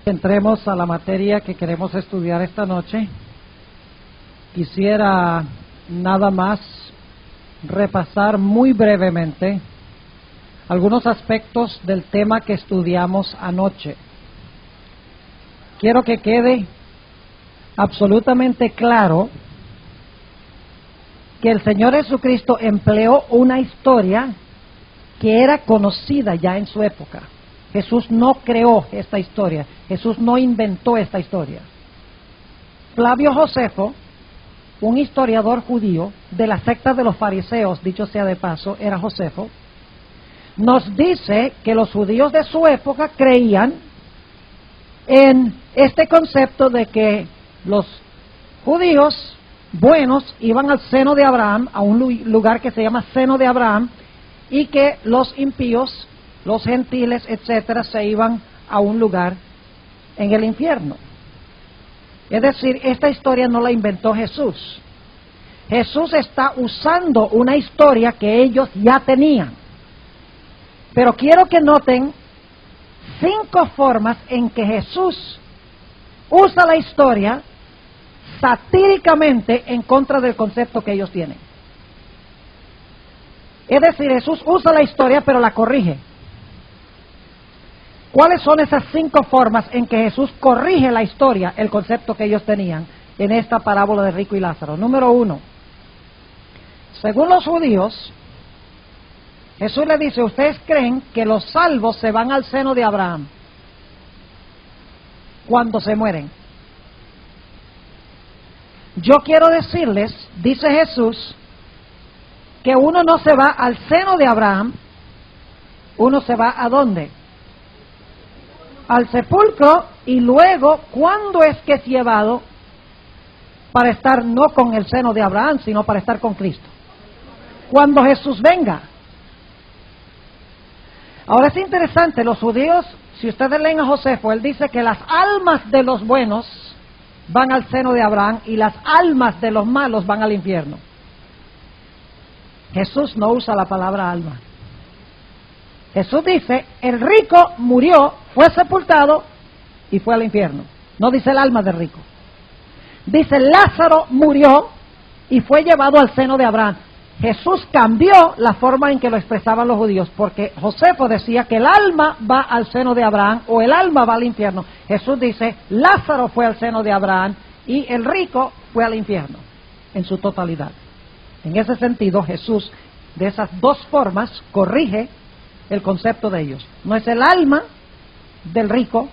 Entremos a la materia que queremos estudiar esta noche. Quisiera nada más repasar muy brevemente algunos aspectos del tema que estudiamos anoche. Quiero que quede absolutamente claro que el Señor Jesucristo empleó una historia que era conocida ya en su época. Jesús no creó esta historia, Jesús no inventó esta historia. Flavio Josefo, un historiador judío de la secta de los fariseos, dicho sea de paso, era Josefo, nos dice que los judíos de su época creían en este concepto de que los judíos buenos iban al seno de Abraham, a un lugar que se llama seno de Abraham, y que los impíos, los gentiles, etcétera, se iban a un lugar en el infierno. Es decir, esta historia no la inventó Jesús. Jesús está usando una historia que ellos ya tenían. Pero quiero que noten 5 formas en que Jesús usa la historia satíricamente en contra del concepto que ellos tienen. Es decir, Jesús usa la historia pero la corrige. ¿Cuáles son esas 5 formas en que Jesús corrige la historia, el concepto que ellos tenían en esta parábola de rico y Lázaro? Número 1, según los judíos, Jesús le dice: ustedes creen que los salvos se van al seno de Abraham cuando se mueren. Yo quiero decirles, dice Jesús, que uno no se va al seno de Abraham, uno se va ¿a dónde? Al sepulcro. Y luego, ¿cuándo es que es llevado para estar no con el seno de Abraham, sino para estar con Cristo? Cuando Jesús venga. Ahora es interesante, los judíos, si ustedes leen a Josefo, él dice que las almas de los buenos van al seno de Abraham y las almas de los malos van al infierno. Jesús no usa la palabra alma. Jesús dice: el rico murió, fue sepultado y fue al infierno. No dice el alma del rico. Dice: Lázaro murió y fue llevado al seno de Abraham. Jesús cambió la forma en que lo expresaban los judíos, porque Josefo decía que el alma va al seno de Abraham o el alma va al infierno. Jesús dice: Lázaro fue al seno de Abraham y el rico fue al infierno en su totalidad. En ese sentido, Jesús, de esas 2 formas, corrige el concepto de ellos. No es el alma del rico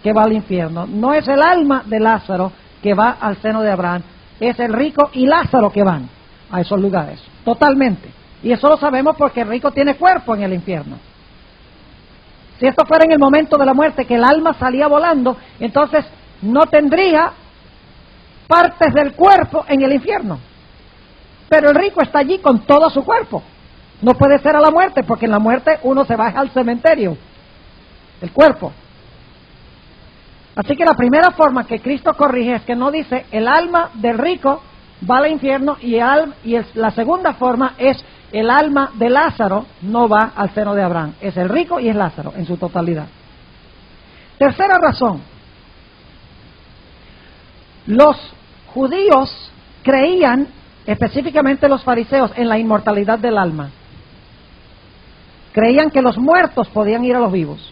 que va al infierno, no es el alma de Lázaro que va al seno de Abraham, es el rico y Lázaro que van a esos lugares, totalmente. Y eso lo sabemos porque el rico tiene cuerpo en el infierno. Si esto fuera en el momento de la muerte, que el alma salía volando, entonces no tendría partes del cuerpo en el infierno. Pero el rico está allí con todo su cuerpo. No puede ser a la muerte, porque en la muerte uno se va al cementerio, el cuerpo. Así que la primera forma que Cristo corrige es que no dice el alma del rico va al infierno, la segunda forma es el alma de Lázaro no va al seno de Abraham. Es el rico y es Lázaro en su totalidad. Tercera razón. Los judíos creían, específicamente los fariseos, en la inmortalidad del alma. Creían que los muertos podían ir a los vivos.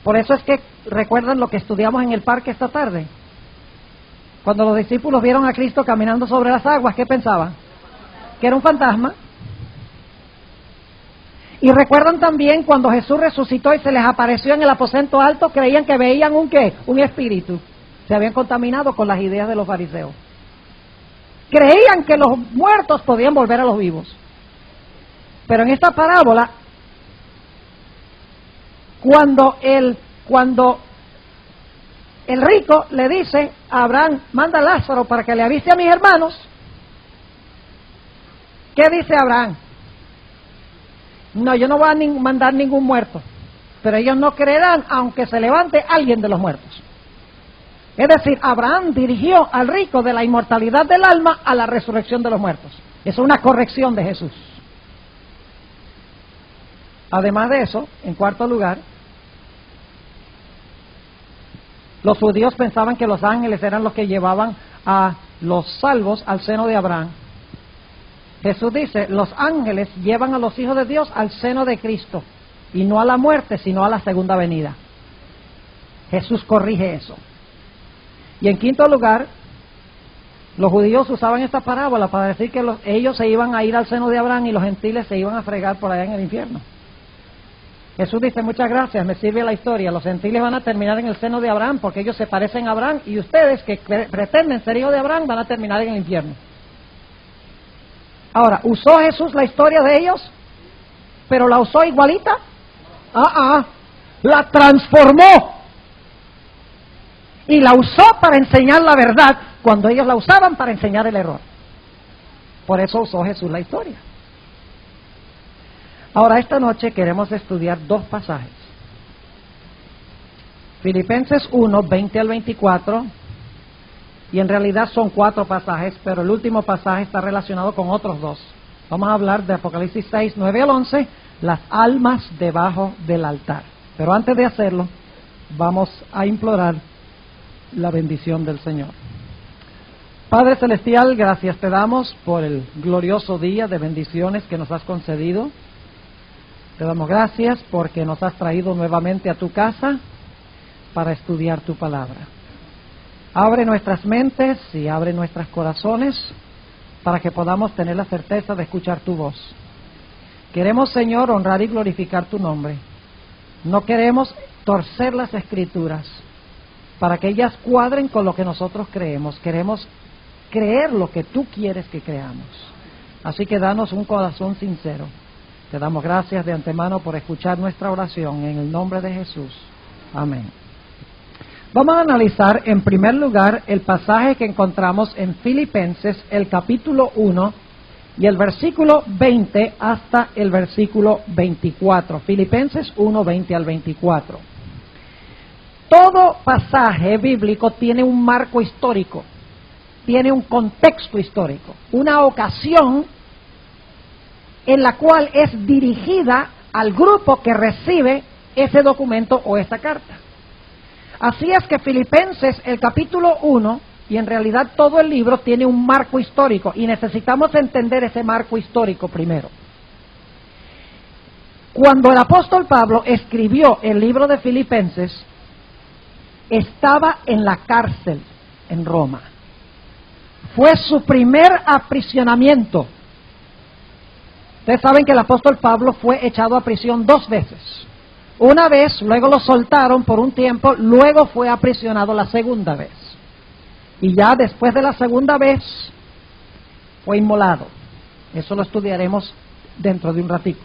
Por eso es que, ¿recuerdan lo que estudiamos en el parque esta tarde? Cuando los discípulos vieron a Cristo caminando sobre las aguas, ¿qué pensaban? Que era un fantasma. Y recuerdan también cuando Jesús resucitó y se les apareció en el aposento alto, creían que veían ¿un qué? Un espíritu. Se habían contaminado con las ideas de los fariseos. Creían que los muertos podían volver a los vivos. Pero en esta parábola, cuando el rico le dice a Abraham: manda a Lázaro para que le avise a mis hermanos, ¿qué dice Abraham? No, yo no voy a mandar ningún muerto, pero ellos no creerán aunque se levante alguien de los muertos. Es decir, Abraham dirigió al rico de la inmortalidad del alma a la resurrección de los muertos. Es una corrección de Jesús. Además de eso, en cuarto lugar, Los judíos pensaban que los ángeles eran los que llevaban a los salvos al seno de Abraham. Jesús dice, los ángeles llevan a los hijos de Dios al seno de Cristo, y no a la muerte, sino a la segunda venida. Jesús corrige eso. Y en quinto lugar, los judíos usaban esta parábola para decir que ellos se iban a ir al seno de Abraham y los gentiles se iban a fregar por allá en el infierno. Jesús dice, muchas gracias, me sirve la historia, los gentiles van a terminar en el seno de Abraham porque ellos se parecen a Abraham, y ustedes que pretenden ser hijos de Abraham van a terminar en el infierno. Ahora, ¿usó Jesús la historia de ellos? ¿Pero la usó igualita? La transformó y la usó para enseñar la verdad cuando ellos la usaban para enseñar el error. Por eso usó Jesús la historia. Ahora, esta noche queremos estudiar dos pasajes. Filipenses 1, 20 al 24, y en realidad son 4 pasajes, pero el último pasaje está relacionado con otros 2. Vamos a hablar de Apocalipsis 6, 9 al 11, las almas debajo del altar. Pero antes de hacerlo, vamos a implorar la bendición del Señor. Padre Celestial, gracias te damos por el glorioso día de bendiciones que nos has concedido. Te damos gracias porque nos has traído nuevamente a tu casa para estudiar tu palabra. Abre nuestras mentes y abre nuestros corazones para que podamos tener la certeza de escuchar tu voz. Queremos, Señor, honrar y glorificar tu nombre. No queremos torcer las Escrituras para que ellas cuadren con lo que nosotros creemos. Queremos creer lo que tú quieres que creamos. Así que danos un corazón sincero. Te damos gracias de antemano por escuchar nuestra oración en el nombre de Jesús. Amén. Vamos a analizar en primer lugar el pasaje que encontramos en Filipenses, el capítulo 1 y el versículo 20 hasta el versículo 24. Filipenses 1, 20 al 24. Todo pasaje bíblico tiene un marco histórico, tiene un contexto histórico, una ocasión en la cual es dirigida al grupo que recibe ese documento o esa carta. Así es que Filipenses, el capítulo 1, y en realidad todo el libro, tiene un marco histórico, y necesitamos entender ese marco histórico primero. Cuando el apóstol Pablo escribió el libro de Filipenses, estaba en la cárcel en Roma. Fue su primer aprisionamiento. Ustedes saben que el apóstol Pablo fue echado a prisión 2 veces. Una vez, luego lo soltaron por un tiempo, luego fue aprisionado la segunda vez. Y ya después de la segunda vez, fue inmolado. Eso lo estudiaremos dentro de un ratito.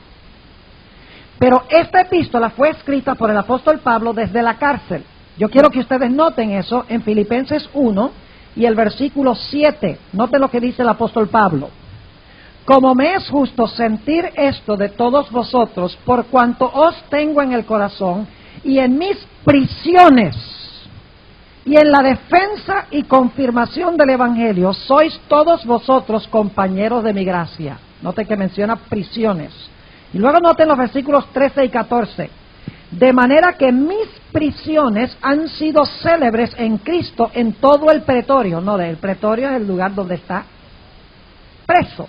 Pero esta epístola fue escrita por el apóstol Pablo desde la cárcel. Yo quiero que ustedes noten eso en Filipenses 1 y el versículo 7. Noten lo que dice el apóstol Pablo. Como me es justo sentir esto de todos vosotros, por cuanto os tengo en el corazón, y en mis prisiones, y en la defensa y confirmación del Evangelio, sois todos vosotros compañeros de mi gracia. Noten que menciona prisiones. Y luego noten los versículos 13 y 14. De manera que mis prisiones han sido célebres en Cristo en todo el pretorio. No, el pretorio es el lugar donde está preso.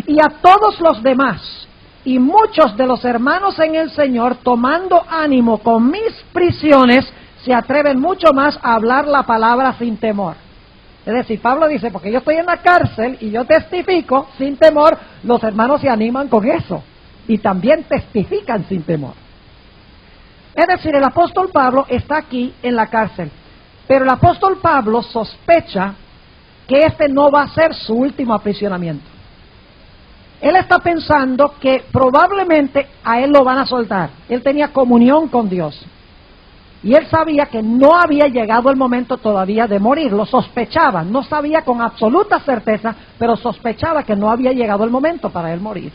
Y a todos los demás, y muchos de los hermanos en el Señor, tomando ánimo con mis prisiones, se atreven mucho más a hablar la palabra sin temor. Es decir, Pablo dice, porque yo estoy en la cárcel y yo testifico sin temor, los hermanos se animan con eso, y también testifican sin temor. Es decir, el apóstol Pablo está aquí en la cárcel, pero el apóstol Pablo sospecha que este no va a ser su último aprisionamiento. Él está pensando que probablemente a él lo van a soltar. Él tenía comunión con Dios. Y él sabía que no había llegado el momento todavía de morir. Lo sospechaba. No sabía con absoluta certeza, pero sospechaba que no había llegado el momento para él morir.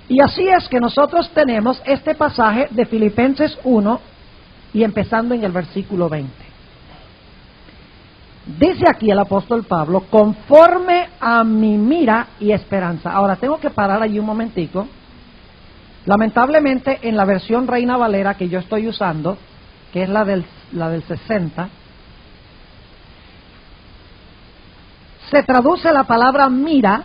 Y así es que nosotros tenemos este pasaje de Filipenses 1 y empezando en el versículo 20. Dice aquí el apóstol Pablo, conforme a mi mira y esperanza. Ahora, tengo que parar allí un momentico. Lamentablemente, en la versión Reina Valera que yo estoy usando, que es la del 60, se traduce la palabra mira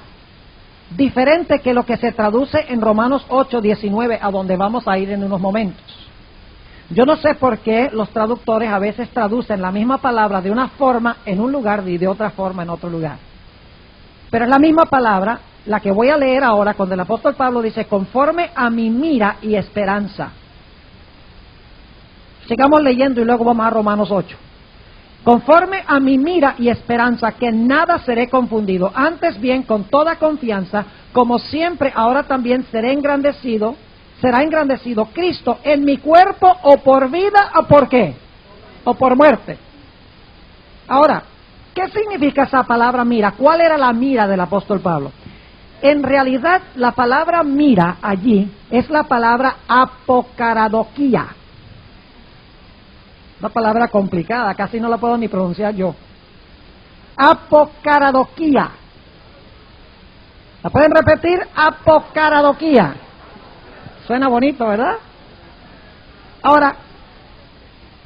diferente que lo que se traduce en Romanos 8:19, a donde vamos a ir en unos momentos. Yo no sé por qué los traductores a veces traducen la misma palabra de una forma en un lugar y de otra forma en otro lugar. Pero es la misma palabra, la que voy a leer ahora, cuando el apóstol Pablo dice, conforme a mi mira y esperanza. Sigamos leyendo y luego vamos a Romanos 8. Conforme a mi mira y esperanza, que nada seré confundido, antes bien con toda confianza, como siempre, ahora también será engrandecido Cristo en mi cuerpo, o por vida, o por qué, o por muerte. Ahora, ¿qué significa esa palabra mira? ¿Cuál era la mira del apóstol Pablo? En realidad, la palabra mira allí es la palabra apocaradoquía. Una palabra complicada, casi no la puedo ni pronunciar yo. Apocaradoquía. ¿La pueden repetir? Apocaradoquía. Suena bonito, ¿verdad? Ahora,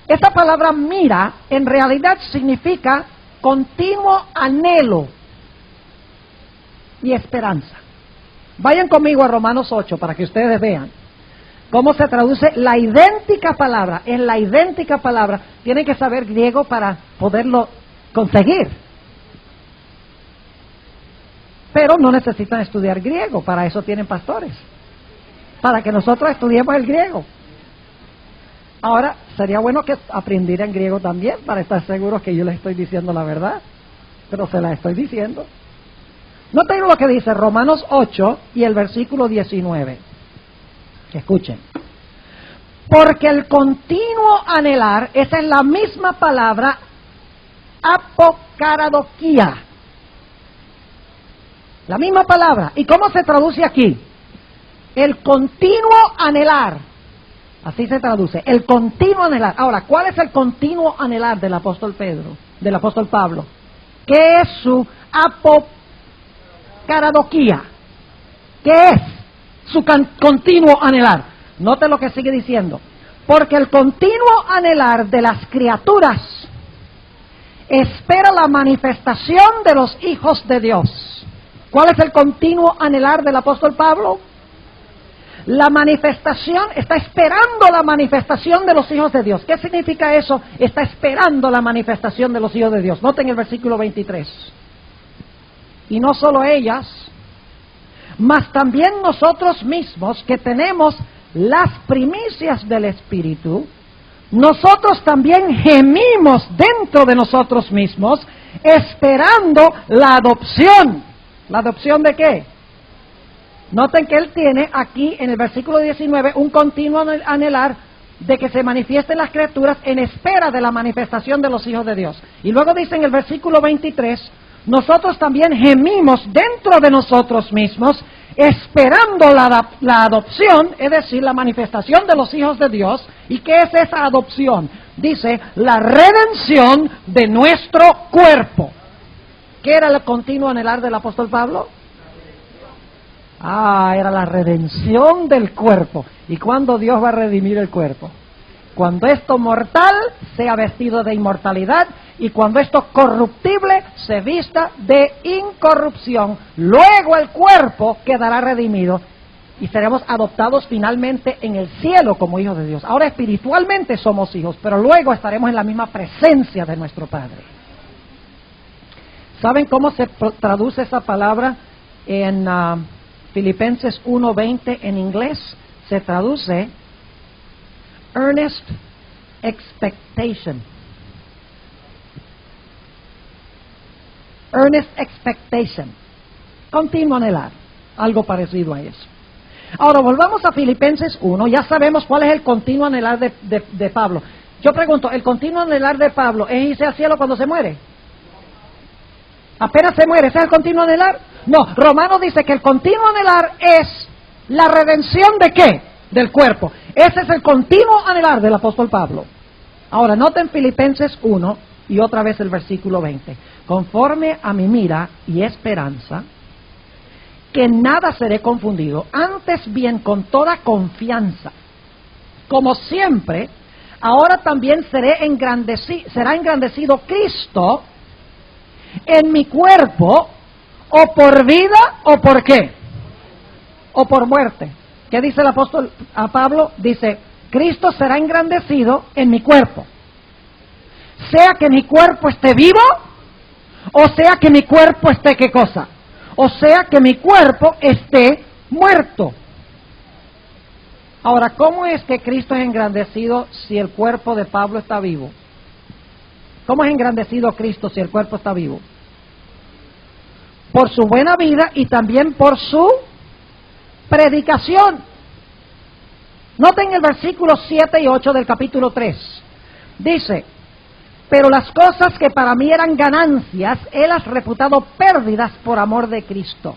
esta palabra mira en realidad significa continuo anhelo y esperanza. Vayan conmigo a Romanos 8 para que ustedes vean cómo se traduce la idéntica palabra. Es la idéntica palabra. Tienen que saber griego para poderlo conseguir. Pero no necesitan estudiar griego, para eso tienen pastores. Para que nosotros estudiemos el griego. Ahora, sería bueno que aprendieran griego también, para estar seguros que yo les estoy diciendo la verdad. Pero se la estoy diciendo. Noten lo que dice Romanos 8 y el versículo 19. Escuchen. Porque el continuo anhelar, esa es la misma palabra, apocaradoquía. La misma palabra. ¿Y cómo se traduce aquí? El continuo anhelar. Así se traduce. El continuo anhelar. Ahora, ¿cuál es el continuo anhelar del apóstol Pedro? Del apóstol Pablo. ¿Qué es su apocaradoquía? ¿Qué es su continuo anhelar? Note lo que sigue diciendo. Porque el continuo anhelar de las criaturas espera la manifestación de los hijos de Dios. ¿Cuál es el continuo anhelar del apóstol Pablo? La manifestación, está esperando la manifestación de los hijos de Dios. ¿Qué significa eso? Está esperando la manifestación de los hijos de Dios. Noten el versículo 23. Y no solo ellas, mas también nosotros mismos, que tenemos las primicias del Espíritu, nosotros también gemimos dentro de nosotros mismos, esperando la adopción. ¿La adopción de qué? Noten que él tiene aquí en el versículo 19 un continuo anhelar de que se manifiesten las criaturas en espera de la manifestación de los hijos de Dios. Y luego dice en el versículo 23, nosotros también gemimos dentro de nosotros mismos, esperando la adopción, es decir, la manifestación de los hijos de Dios. ¿Y qué es esa adopción? Dice, la redención de nuestro cuerpo. ¿Qué era el continuo anhelar del apóstol Pablo? Era la redención del cuerpo. ¿Y cuándo Dios va a redimir el cuerpo? Cuando esto mortal sea vestido de inmortalidad y cuando esto corruptible se vista de incorrupción. Luego el cuerpo quedará redimido y seremos adoptados finalmente en el cielo como hijos de Dios. Ahora espiritualmente somos hijos, pero luego estaremos en la misma presencia de nuestro Padre. ¿Saben cómo se traduce esa palabra en Filipenses 1:20 en inglés? Se traduce earnest expectation. Earnest expectation. Continuo anhelar. Algo parecido a eso. Ahora volvamos a Filipenses 1. Ya sabemos cuál es el continuo anhelar de Pablo. Yo pregunto, ¿el continuo anhelar de Pablo es irse al cielo cuando se muere? Apenas se muere, ¿ese es el continuo anhelar? No, Romanos dice que el continuo anhelar es la redención ¿de qué? Del cuerpo. Ese es el continuo anhelar del apóstol Pablo. Ahora, noten Filipenses 1 y otra vez el versículo 20. Conforme a mi mira y esperanza, que nada seré confundido, antes bien con toda confianza, como siempre, ahora también será engrandecido Cristo en mi cuerpo, o por vida, o por qué, o por muerte. ¿Qué dice el apóstol a Pablo? Dice, Cristo será engrandecido en mi cuerpo, sea que mi cuerpo esté vivo, o sea que mi cuerpo esté, ¿qué cosa? O sea que mi cuerpo esté muerto. Ahora, ¿cómo es que Cristo es engrandecido si el cuerpo de Pablo está vivo? ¿Cómo es engrandecido Cristo si el cuerpo está vivo? Por su buena vida y también por su predicación. Noten el versículo 7 y 8 del capítulo 3. Dice, pero las cosas que para mí eran ganancias, he las reputado pérdidas por amor de Cristo.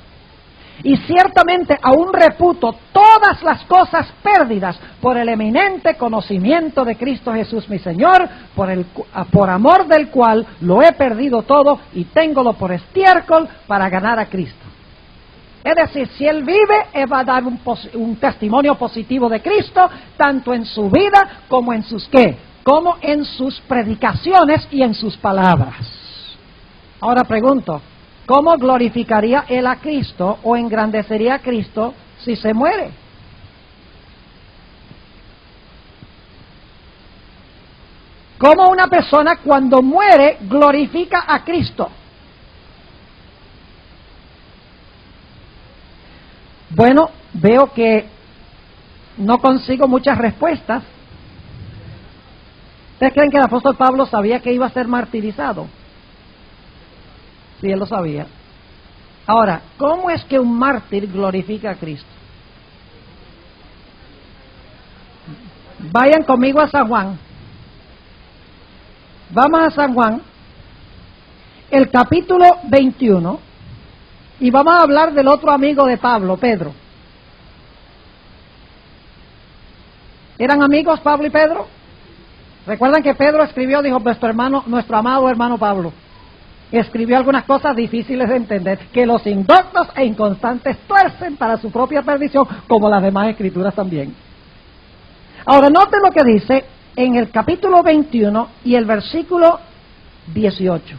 Y ciertamente aún reputo todas las cosas pérdidas por el eminente conocimiento de Cristo Jesús mi Señor, por amor del cual lo he perdido todo y téngolo por estiércol para ganar a Cristo. Es decir, si Él vive, Él va a dar un testimonio positivo de Cristo, tanto en su vida como en sus ¿qué? Como en sus predicaciones y en sus palabras. Ahora pregunto, ¿cómo glorificaría Él a Cristo o engrandecería a Cristo si se muere? ¿Cómo una persona cuando muere glorifica a Cristo? Bueno, veo que no consigo muchas respuestas. ¿Ustedes creen que el apóstol Pablo sabía que iba a ser martirizado? Sí, él lo sabía. Ahora, ¿cómo es que un mártir glorifica a Cristo? Vayan conmigo a San Juan. Vamos a San Juan, el capítulo 21, y vamos a hablar del otro amigo de Pablo, Pedro. ¿Eran amigos Pablo y Pedro? Recuerdan que Pedro escribió, dijo, nuestro amado hermano Pablo. Escribió algunas cosas difíciles de entender, que los indoctos e inconstantes tuercen para su propia perdición, como las demás escrituras también. Ahora, noten lo que dice en el capítulo 21 y el versículo 18.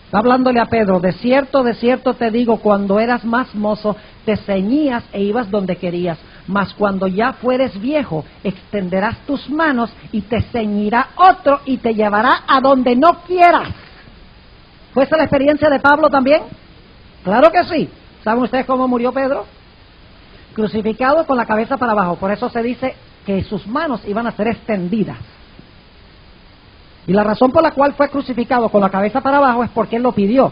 Está hablándole a Pedro, de cierto te digo, cuando eras más mozo, te ceñías e ibas donde querías, mas cuando ya fueres viejo, extenderás tus manos y te ceñirá otro y te llevará a donde no quieras. ¿Fue esa la experiencia de Pablo también? Claro que sí. ¿Saben ustedes cómo murió Pedro? Crucificado con la cabeza para abajo. Por eso se dice que sus manos iban a ser extendidas. Y la razón por la cual fue crucificado con la cabeza para abajo es porque él lo pidió.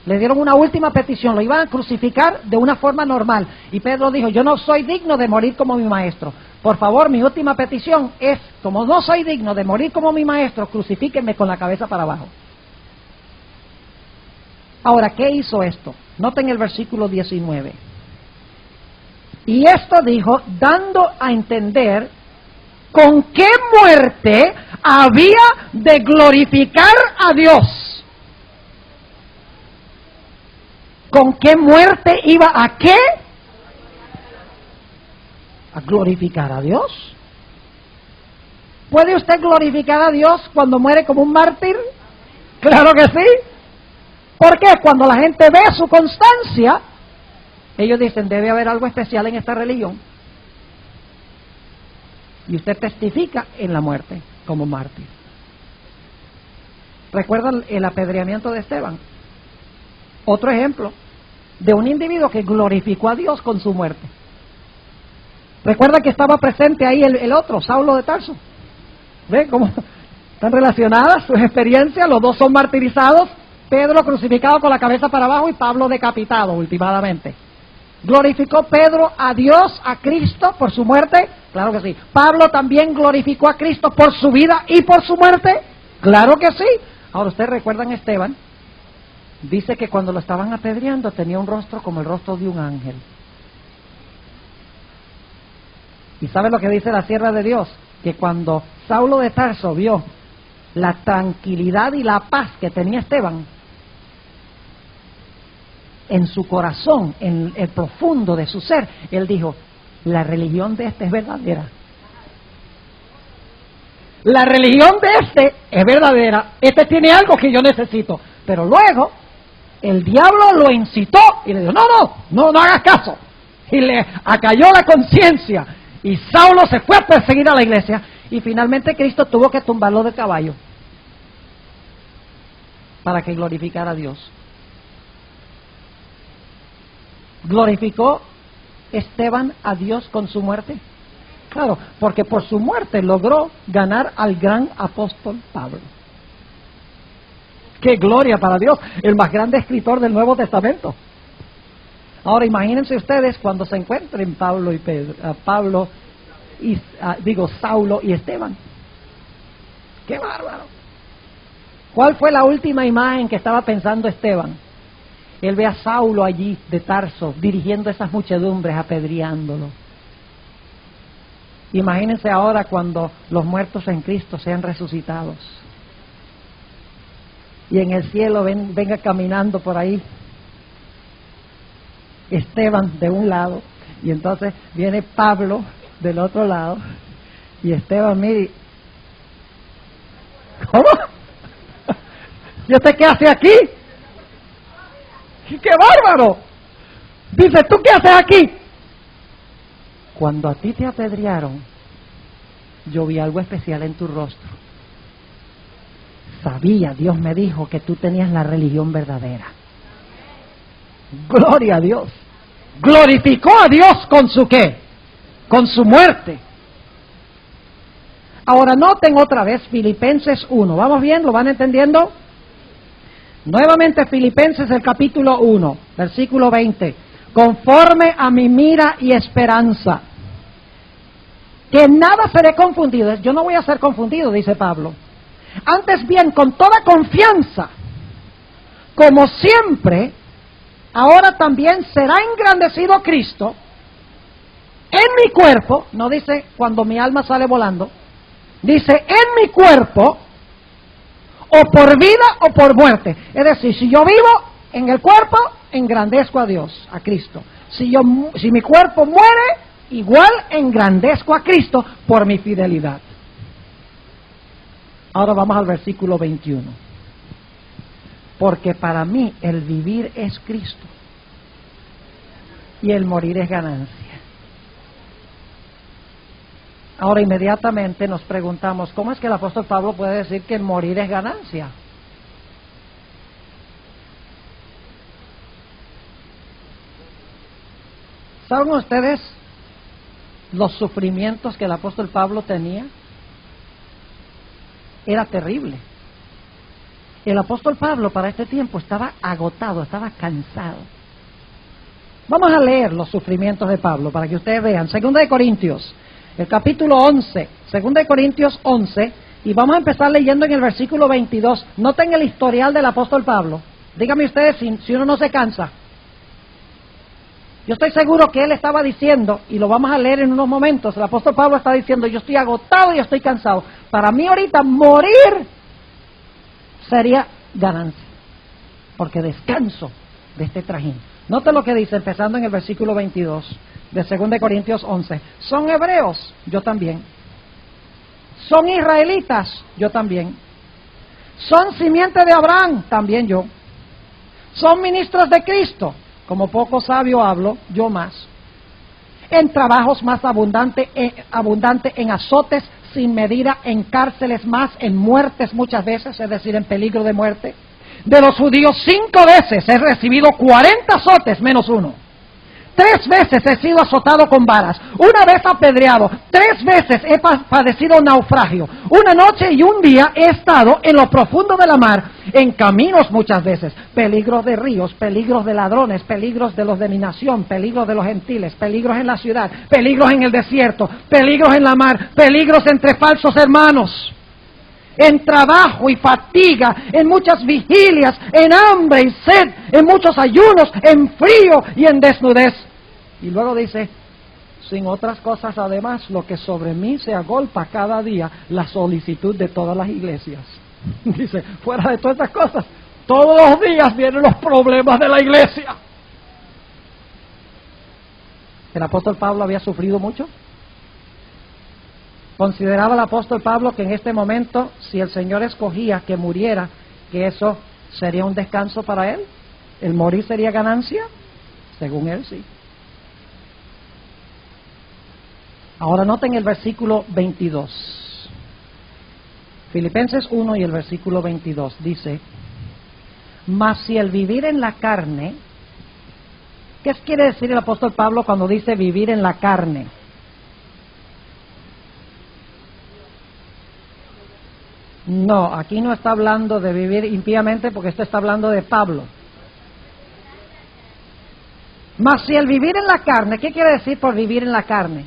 Le dieron una última petición, lo iban a crucificar de una forma normal. Y Pedro dijo, yo no soy digno de morir como mi maestro. Por favor, mi última petición es, como no soy digno de morir como mi maestro, crucifíquenme con la cabeza para abajo. Ahora, ¿qué hizo esto? Noten el versículo 19. Y esto dijo, dando a entender con qué muerte había de glorificar a Dios. ¿Con qué muerte iba a qué? A glorificar a Dios. ¿Puede usted glorificar a Dios cuando muere como un mártir? Claro que sí. ¿Por qué? Cuando la gente ve su constancia, ellos dicen, debe haber algo especial en esta religión. Y usted testifica en la muerte como mártir. ¿Recuerdan el apedreamiento de Esteban? Otro ejemplo de un individuo que glorificó a Dios con su muerte. ¿Recuerda que estaba presente ahí el otro, Saulo de Tarso? ¿Ve cómo están relacionadas sus experiencias? Los dos son martirizados. Pedro crucificado con la cabeza para abajo y Pablo decapitado últimamente. ¿Glorificó Pedro a Dios, a Cristo, por su muerte? Claro que sí. ¿Pablo también glorificó a Cristo por su vida y por su muerte? Claro que sí. Ahora, ¿ustedes recuerdan a Esteban? Dice que cuando lo estaban apedreando tenía un rostro como el rostro de un ángel. ¿Y sabe lo que dice la sierva de Dios? Que cuando Saulo de Tarso vio la tranquilidad y la paz que tenía Esteban en su corazón, en el profundo de su ser, él dijo, la religión de este es verdadera. la religión de este es verdadera, este tiene algo que yo necesito. Pero luego, el diablo lo incitó y le dijo, no hagas caso. Y le acalló la conciencia. Y Saulo se fue a perseguir a la iglesia. Y finalmente Cristo tuvo que tumbarlo del caballo para que glorificara a Dios. ¿Glorificó Esteban a Dios con su muerte? Claro, porque por su muerte logró ganar al gran apóstol Pablo. ¡Qué gloria para Dios! El más grande escritor del Nuevo Testamento. Ahora imagínense ustedes cuando se encuentren Saulo y Esteban. ¡Qué bárbaro! ¿Cuál fue la última imagen que estaba pensando Esteban? Él ve a Saulo allí de Tarso, dirigiendo esas muchedumbres, apedreándolo. Imagínense ahora cuando los muertos en Cristo sean resucitados. Y en el cielo venga caminando por ahí Esteban de un lado, y entonces viene Pablo del otro lado, y Esteban mire, ¿cómo? ¿Y usted qué hace aquí? ¡Qué bárbaro! Dice, ¿tú qué haces aquí? Cuando a ti te apedrearon, yo vi algo especial en tu rostro. Sabía, Dios me dijo que tú tenías la religión verdadera. Gloria a Dios. Glorificó a Dios con su ¿qué? Con su muerte. Ahora noten otra vez Filipenses 1. ¿Vamos bien? ¿Lo van entendiendo? Nuevamente Filipenses el capítulo 1, versículo 20. Conforme a mi mira y esperanza, que nada seré confundido. Yo no voy a ser confundido, dice Pablo. Antes bien, con toda confianza, como siempre, ahora también será engrandecido Cristo en mi cuerpo. No dice cuando mi alma sale volando, dice en mi cuerpo, o por vida o por muerte. Es decir, si yo vivo en el cuerpo, engrandezco a Dios, a Cristo. Si mi cuerpo muere, igual engrandezco a Cristo por mi fidelidad. Ahora vamos al versículo 21. Porque para mí el vivir es Cristo y el morir es ganancia. Ahora inmediatamente nos preguntamos, ¿cómo es que el apóstol Pablo puede decir que el morir es ganancia? ¿Saben ustedes los sufrimientos que el apóstol Pablo tenía? Era terrible. El apóstol Pablo para este tiempo estaba agotado, estaba cansado. Vamos a leer los sufrimientos de Pablo para que ustedes vean. 2 de Corintios, el capítulo 11, 2 de Corintios 11, y vamos a empezar leyendo en el versículo 22. Noten el historial del apóstol Pablo. Díganme ustedes si uno no se cansa. Yo estoy seguro que él estaba diciendo, y lo vamos a leer en unos momentos, el apóstol Pablo está diciendo, yo estoy agotado y estoy cansado. Para mí ahorita morir sería ganancia, porque descanso de este trajín. Note lo que dice, empezando en el versículo 22 de 2 de Corintios 11. ¿Son hebreos? Yo también. ¿Son israelitas? Yo también. ¿Son simiente de Abraham? También yo. ¿Son ministros de Cristo? Como poco sabio hablo, yo más. En trabajos más abundante, en azotes sin medida, en cárceles más, en muertes muchas veces, es decir, en peligro de muerte. De los judíos 5 veces he recibido 40 azotes menos uno. 3 veces he sido azotado con varas, 1 vez apedreado, 3 veces he padecido naufragio, 1 noche y 1 día he estado en lo profundo de la mar, en caminos muchas veces, peligros de ríos, peligros de ladrones, peligros de los de mi nación, peligros de los gentiles, peligros en la ciudad, peligros en el desierto, peligros en la mar, peligros entre falsos hermanos, en trabajo y fatiga, en muchas vigilias, en hambre y sed, en muchos ayunos, en frío y en desnudez. Y luego dice, sin otras cosas además, lo que sobre mí se agolpa cada día, la solicitud de todas las iglesias. Dice, fuera de todas estas cosas, todos los días vienen los problemas de la iglesia. ¿El apóstol Pablo había sufrido mucho? Consideraba el apóstol Pablo que en este momento, si el Señor escogía que muriera, que eso sería un descanso para él. ¿El morir sería ganancia? Según él, sí. Ahora noten el versículo 22. Filipenses 1 y el versículo 22 dice: mas si el vivir en la carne, ¿qué quiere decir el apóstol Pablo cuando dice vivir en la carne? No, aquí no está hablando de vivir impíamente, porque esto está hablando de Pablo. Mas si el vivir en la carne, ¿qué quiere decir por vivir en la carne?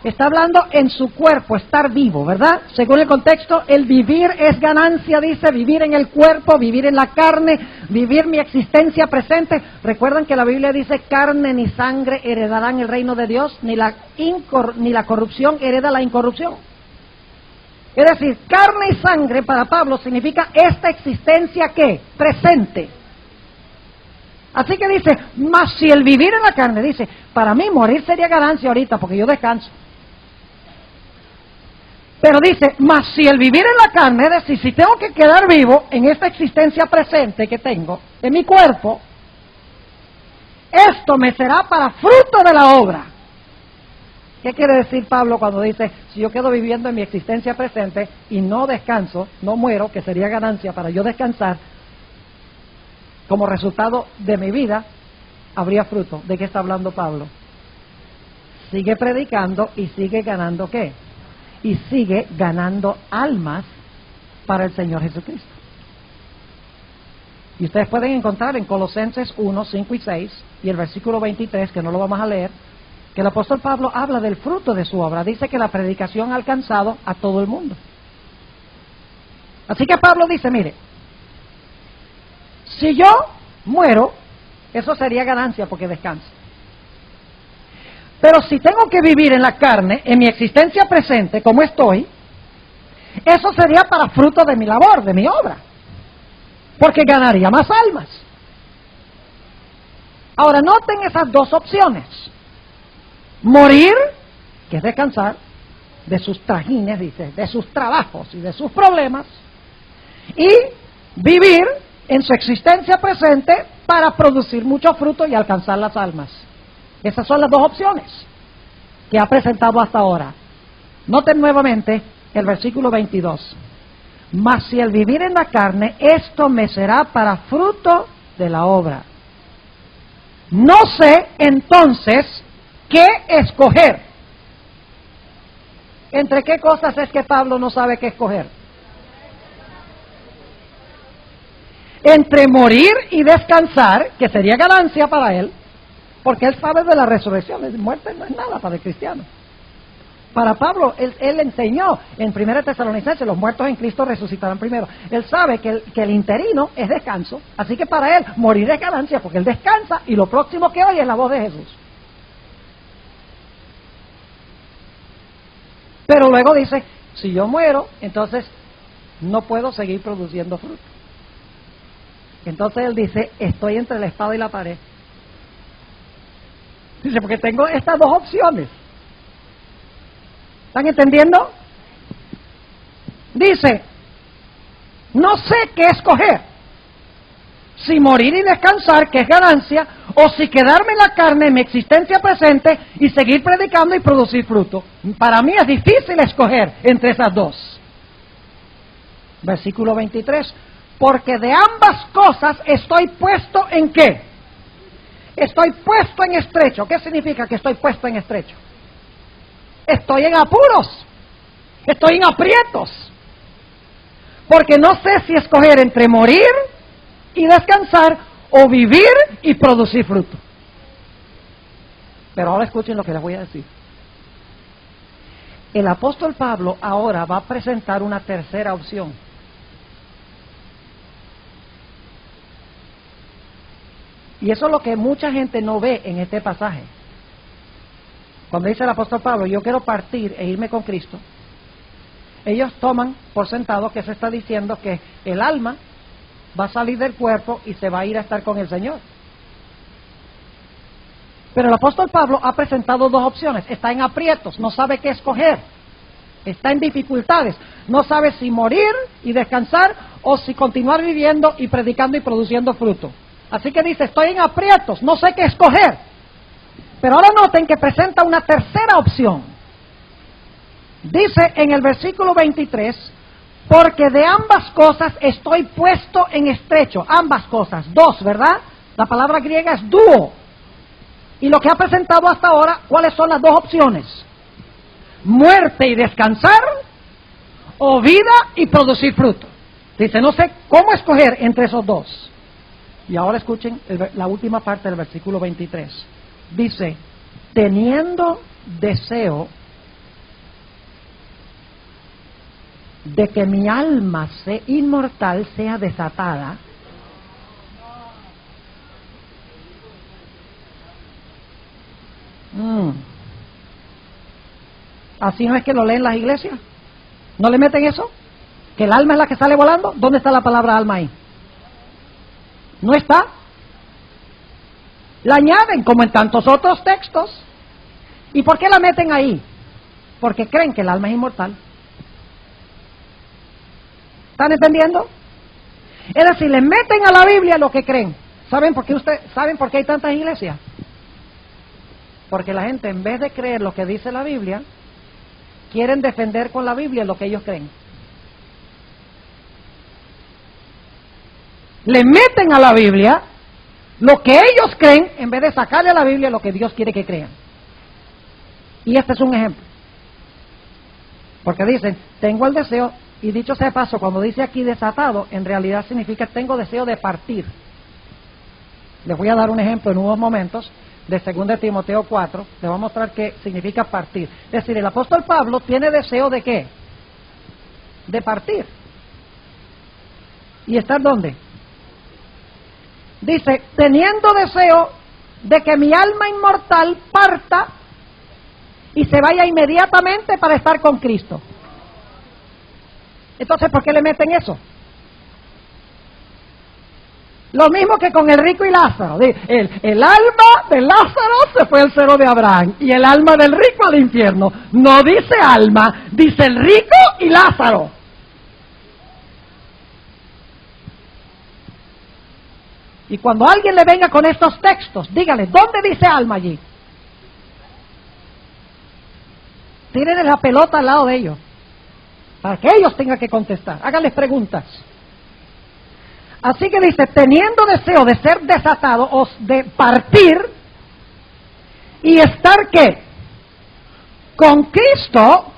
Está hablando en su cuerpo, estar vivo, ¿verdad? Según el contexto, el vivir es ganancia, dice, vivir en el cuerpo, vivir en la carne, vivir mi existencia presente. Recuerdan que la Biblia dice, carne ni sangre heredarán el reino de Dios, ni la corrupción hereda la incorrupción. Es decir, carne y sangre para Pablo significa esta existencia ¿qué? Presente. Así que dice, mas si el vivir en la carne, dice, para mí morir sería ganancia ahorita porque yo descanso. Pero dice, mas si el vivir en la carne, es decir, si tengo que quedar vivo en esta existencia presente que tengo, en mi cuerpo, esto me será para fruto de la obra. ¿Qué quiere decir Pablo cuando dice, si yo quedo viviendo en mi existencia presente y no descanso, no muero, que sería ganancia para yo descansar, como resultado de mi vida, habría fruto? ¿De qué está hablando Pablo? Sigue predicando y sigue ganando ¿qué? Y sigue ganando almas para el Señor Jesucristo. Y ustedes pueden encontrar en Colosenses 1, 5 y 6 y el versículo 23, que no lo vamos a leer, que el apóstol Pablo habla del fruto de su obra. Dice que la predicación ha alcanzado a todo el mundo. Así que Pablo dice, mire, si yo muero, eso sería ganancia porque descanso. Pero si tengo que vivir en la carne, en mi existencia presente, como estoy, eso sería para fruto de mi labor, de mi obra, porque ganaría más almas. Ahora noten esas dos opciones: morir, que es descansar de sus trajines, dice, de sus trabajos y de sus problemas, y vivir en su existencia presente para producir mucho fruto y alcanzar las almas. Esas son las dos opciones que ha presentado hasta ahora. Noten nuevamente el versículo 22. Mas si el vivir en la carne, esto me será para fruto de la obra. No sé entonces qué escoger. ¿Entre qué cosas es que Pablo no sabe qué escoger? Entre morir y descansar, que sería ganancia para él, porque él sabe de la resurrección. La muerte no es nada para el cristiano. Para Pablo, él enseñó en 1 Tesalonicenses, los muertos en Cristo resucitarán primero. Él sabe que el interino es descanso, así que para él morir es ganancia, porque él descansa y lo próximo que oye es la voz de Jesús. Pero luego dice, si yo muero, entonces no puedo seguir produciendo fruto. Entonces él dice, estoy entre la espada y la pared. Dice, porque tengo estas dos opciones. ¿Están entendiendo? Dice, no sé qué escoger. Si morir y descansar, que es ganancia, o si quedarme en la carne, en mi existencia presente, y seguir predicando y producir fruto. Para mí es difícil escoger entre esas dos. Versículo 23. Porque de ambas cosas estoy puesto en ¿qué? Estoy puesto en estrecho. ¿Qué significa que estoy puesto en estrecho? Estoy en apuros, estoy en aprietos, porque no sé si escoger entre morir y descansar o vivir y producir fruto. Pero ahora escuchen lo que les voy a decir. El apóstol Pablo ahora va a presentar una tercera opción. Y eso es lo que mucha gente no ve en este pasaje. Cuando dice el apóstol Pablo, yo quiero partir e irme con Cristo, ellos toman por sentado que se está diciendo que el alma va a salir del cuerpo y se va a ir a estar con el Señor. Pero el apóstol Pablo ha presentado dos opciones, está en aprietos, no sabe qué escoger. está en dificultades, no sabe si morir y descansar o si continuar viviendo y predicando y produciendo fruto. Así que dice, estoy en aprietos, no sé qué escoger. Pero ahora noten que presenta una tercera opción. Dice en el versículo 23, porque de ambas cosas estoy puesto en estrecho. Ambas cosas, dos, ¿verdad? La palabra griega es dúo. Y lo que ha presentado hasta ahora, ¿cuáles son las dos opciones? Muerte y descansar, o vida y producir fruto. Dice, no sé cómo escoger entre esos dos. Y ahora escuchen la última parte del versículo 23. Dice, teniendo deseo de que mi alma inmortal sea desatada, ¿así no es que lo leen las iglesias? ¿No le meten eso? ¿Que el alma es la que sale volando? ¿Dónde está la palabra alma ahí? ¿No está? La añaden como en tantos otros textos. ¿Y por qué la meten ahí? Porque creen que el alma es inmortal. ¿Están entendiendo? Es decir, le meten a la Biblia lo que creen. ¿Saben por qué hay tantas iglesias? Porque la gente, en vez de creer lo que dice la Biblia, quieren defender con la Biblia lo que ellos creen. Le meten a la Biblia lo que ellos creen en vez de sacarle a la Biblia lo que Dios quiere que crean. Y este es un ejemplo. Porque dicen, tengo el deseo, y dicho sea de paso, cuando dice aquí desatado, en realidad significa tengo deseo de partir. Les voy a dar un ejemplo en unos momentos de 2 Timoteo 4, les voy a mostrar qué significa partir. Es decir, el apóstol Pablo tiene deseo de ¿qué? De partir. ¿Y estar dónde? Dice, teniendo deseo de que mi alma inmortal parta y se vaya inmediatamente para estar con Cristo. Entonces, ¿por qué le meten eso? Lo mismo que con el rico y Lázaro. El alma de Lázaro se fue al seno de Abraham y el alma del rico al infierno. No dice alma, dice el rico y Lázaro. Y cuando alguien le venga con estos textos, dígale, ¿dónde dice alma allí? Tírenle la pelota al lado de ellos, para que ellos tengan que contestar. Háganles preguntas. Así que dice, teniendo deseo de ser desatado o de partir y estar ¿qué? Con Cristo,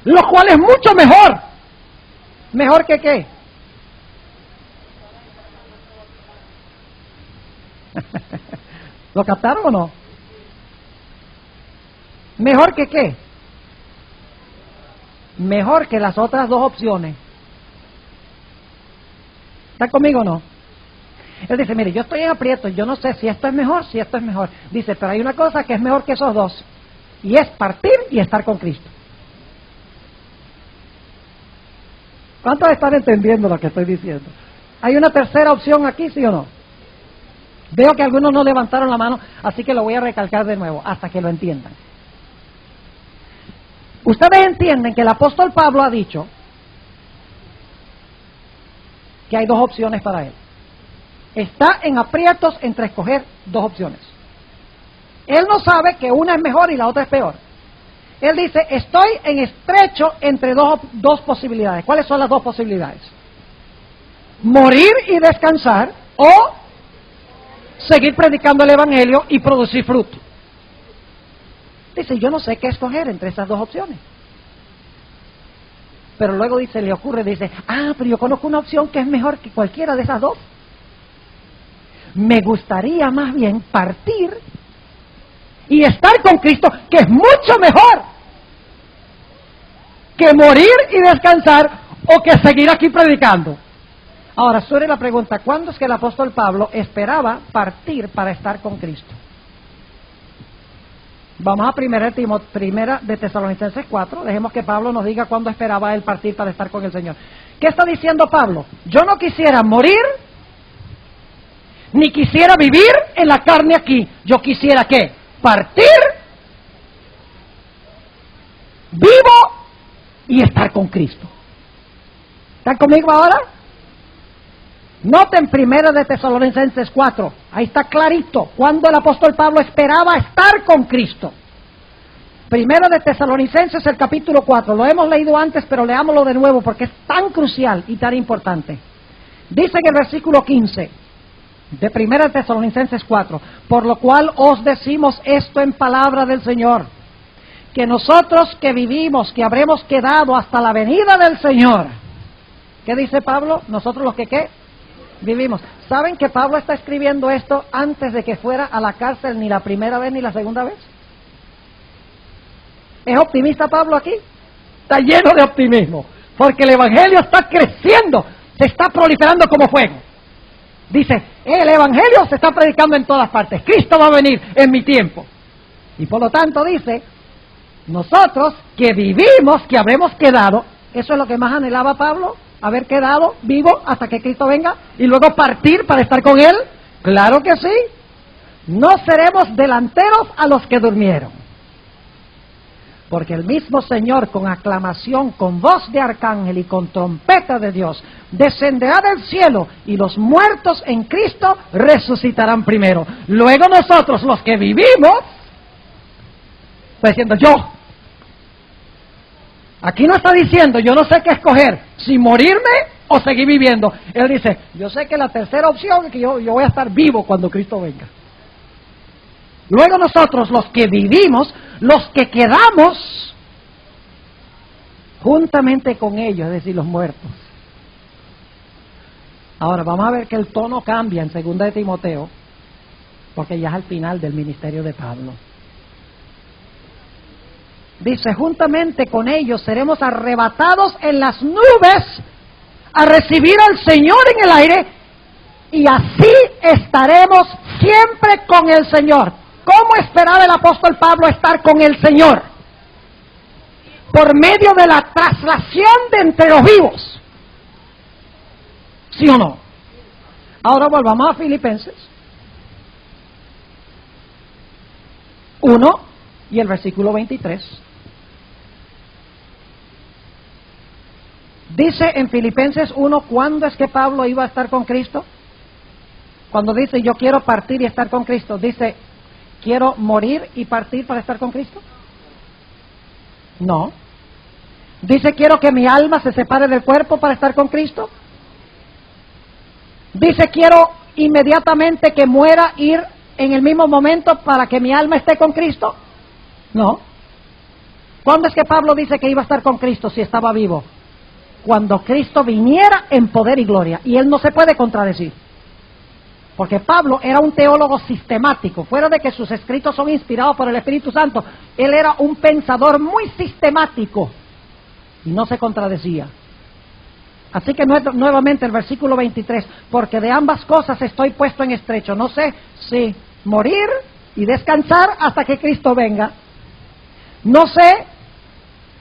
lo cual es mucho mejor. ¿Mejor que qué? ¿Lo captaron o no? ¿Mejor que qué? Mejor que las otras dos opciones. ¿Está conmigo o no? Él dice, mire, yo estoy en aprietos, yo no sé si esto es mejor, si esto es mejor. Dice, pero hay una cosa que es mejor que esos dos, y es partir y estar con Cristo. ¿Cuántos están entendiendo lo que estoy diciendo? ¿Hay una tercera opción aquí, sí o no? Veo que algunos no levantaron la mano, así que lo voy a recalcar de nuevo, hasta que lo entiendan. Ustedes entienden que el apóstol Pablo ha dicho que hay dos opciones para él. Está en aprietos entre escoger dos opciones. Él no sabe que una es mejor y la otra es peor. Él dice, estoy en estrecho entre dos posibilidades. ¿Cuáles son las dos posibilidades? Morir y descansar, o seguir predicando el evangelio y producir fruto. Dice, yo no sé qué escoger entre esas dos opciones. Pero luego dice, le ocurre, dice, pero yo conozco una opción que es mejor que cualquiera de esas dos. Me gustaría más bien partir y estar con Cristo, que es mucho mejor que morir y descansar o que seguir aquí predicando. Ahora, surge la pregunta, ¿cuándo es que el apóstol Pablo esperaba partir para estar con Cristo? Vamos a primera de Tesalonicenses 4, dejemos que Pablo nos diga cuándo esperaba él partir para estar con el Señor. ¿Qué está diciendo Pablo? Yo no quisiera morir, ni quisiera vivir en la carne aquí. Yo quisiera ¿qué? Partir, vivo y estar con Cristo. ¿Están conmigo ahora? Noten 1 de Tesalonicenses 4, ahí está clarito cuando el apóstol Pablo esperaba estar con Cristo. 1 de Tesalonicenses, el capítulo 4, lo hemos leído antes, pero leámoslo de nuevo porque es tan crucial y tan importante. Dice en el versículo 15 de 1 de Tesalonicenses 4, por lo cual os decimos esto en palabra del Señor, que nosotros que vivimos, que habremos quedado hasta la venida del Señor. ¿Qué dice Pablo? Nosotros los que ¿qué? Vivimos. ¿Saben que Pablo está escribiendo esto antes de que fuera a la cárcel ni la primera vez ni la segunda vez? ¿Es optimista Pablo aquí? Está lleno de optimismo, porque el Evangelio está creciendo, se está proliferando como fuego. Dice, el Evangelio se está predicando en todas partes, Cristo va a venir en mi tiempo. Y por lo tanto dice, nosotros que vivimos, que habremos quedado, eso es lo que más anhelaba Pablo, haber quedado vivo hasta que Cristo venga y luego partir para estar con Él. Claro que sí. No seremos delanteros a los que durmieron. Porque el mismo Señor, con aclamación, con voz de arcángel y con trompeta de Dios, descenderá del cielo, y los muertos en Cristo resucitarán primero. Luego nosotros, los que vivimos, está diciendo yo. Aquí no está diciendo, yo no sé qué escoger, si morirme o seguir viviendo. Él dice, yo sé que la tercera opción es que yo voy a estar vivo cuando Cristo venga. Luego nosotros, los que vivimos, los que quedamos, juntamente con ellos, es decir, los muertos. Ahora, vamos a ver que el tono cambia en 2 de Timoteo, porque ya es al final del ministerio de Pablo. Dice, juntamente con ellos seremos arrebatados en las nubes a recibir al Señor en el aire, y así estaremos siempre con el Señor. ¿Cómo esperaba el apóstol Pablo estar con el Señor? Por medio de la traslación de entre los vivos. ¿Sí o no? Ahora volvamos a Filipenses 1 y el versículo 23. Dice en Filipenses 1, ¿cuándo es que Pablo iba a estar con Cristo? Cuando dice, yo quiero partir y estar con Cristo, dice, ¿quiero morir y partir para estar con Cristo? No. Dice, ¿quiero que mi alma se separe del cuerpo para estar con Cristo? Dice, ¿quiero inmediatamente que muera, ir en el mismo momento para que mi alma esté con Cristo? No. ¿Cuándo es que Pablo dice que iba a estar con Cristo si estaba vivo? Cuando Cristo viniera en poder y gloria. Y él no se puede contradecir. Porque Pablo era un teólogo sistemático, fuera de que sus escritos son inspirados por el Espíritu Santo, él era un pensador muy sistemático y no se contradecía. Así que nuevamente el versículo 23, porque de ambas cosas estoy puesto en estrecho, no sé si morir y descansar hasta que Cristo venga, no sé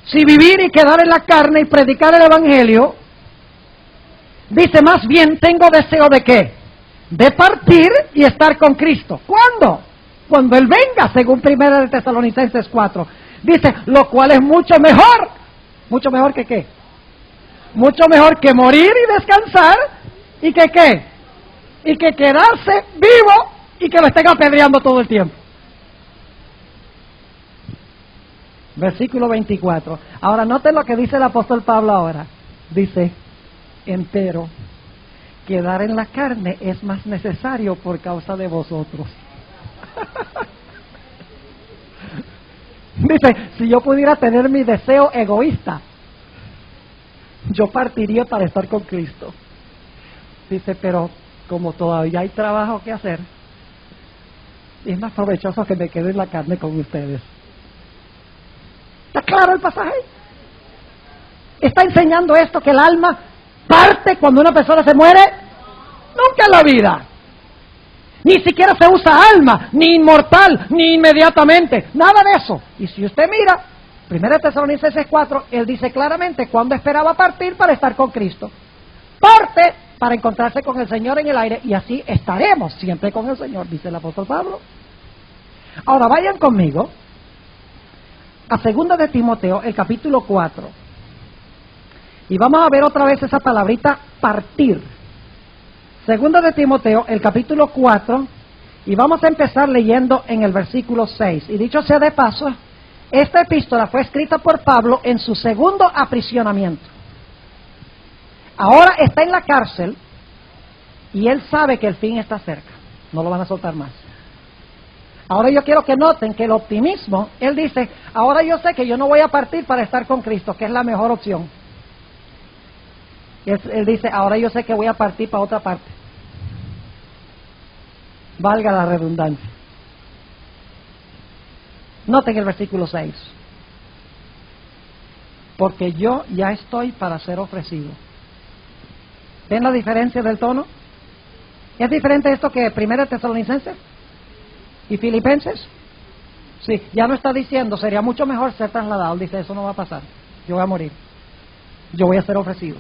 si vivir y quedar en la carne y predicar el Evangelio. Dice, más bien tengo deseo de ¿qué? De partir y estar con Cristo. ¿Cuándo? Cuando Él venga, según 1 de Tesalonicenses 4. Dice, lo cual es mucho mejor. ¿Mucho mejor que qué? Mucho mejor que morir y descansar, y que ¿qué? Y que quedarse vivo y que lo estén apedreando todo el tiempo. Versículo 24. Ahora noten lo que dice el apóstol Pablo ahora. Dice, empero, quedar en la carne es más necesario por causa de vosotros. Dice, si yo pudiera tener mi deseo egoísta, yo partiría para estar con Cristo. Dice, pero como todavía hay trabajo que hacer, es más provechoso que me quede en la carne con ustedes. ¿Está claro el pasaje? Está enseñando esto, que el alma parte cuando una persona se muere. Nunca en la vida. Ni siquiera se usa alma, ni inmortal, ni inmediatamente. Nada de eso. Y si usted mira 1 Tesalonicenses 4, él dice claramente cuándo esperaba partir para estar con Cristo. Parte para encontrarse con el Señor en el aire, y así estaremos siempre con el Señor, dice el apóstol Pablo. Ahora vayan conmigo a 2 de Timoteo, el capítulo 4. Y vamos a ver otra vez esa palabrita partir. Segundo de Timoteo, el capítulo 4, y vamos a empezar leyendo en el versículo 6. Y dicho sea de paso, esta epístola fue escrita por Pablo en su segundo aprisionamiento. Ahora está en la cárcel y él sabe que el fin está cerca. No lo van a soltar más. Ahora yo quiero que noten que el optimismo, él dice, ahora yo sé que yo no voy a partir para estar con Cristo, que es la mejor opción. Él dice, ahora yo sé que voy a partir para otra parte. Valga la redundancia. Noten el versículo 6. Porque yo ya estoy para ser ofrecido. ¿Ven la diferencia del tono? ¿Es diferente esto que 1 Tesalonicenses y Filipenses? Sí, ya no está diciendo, sería mucho mejor ser trasladado. Él dice, eso no va a pasar. Yo voy a morir. Yo voy a ser ofrecido.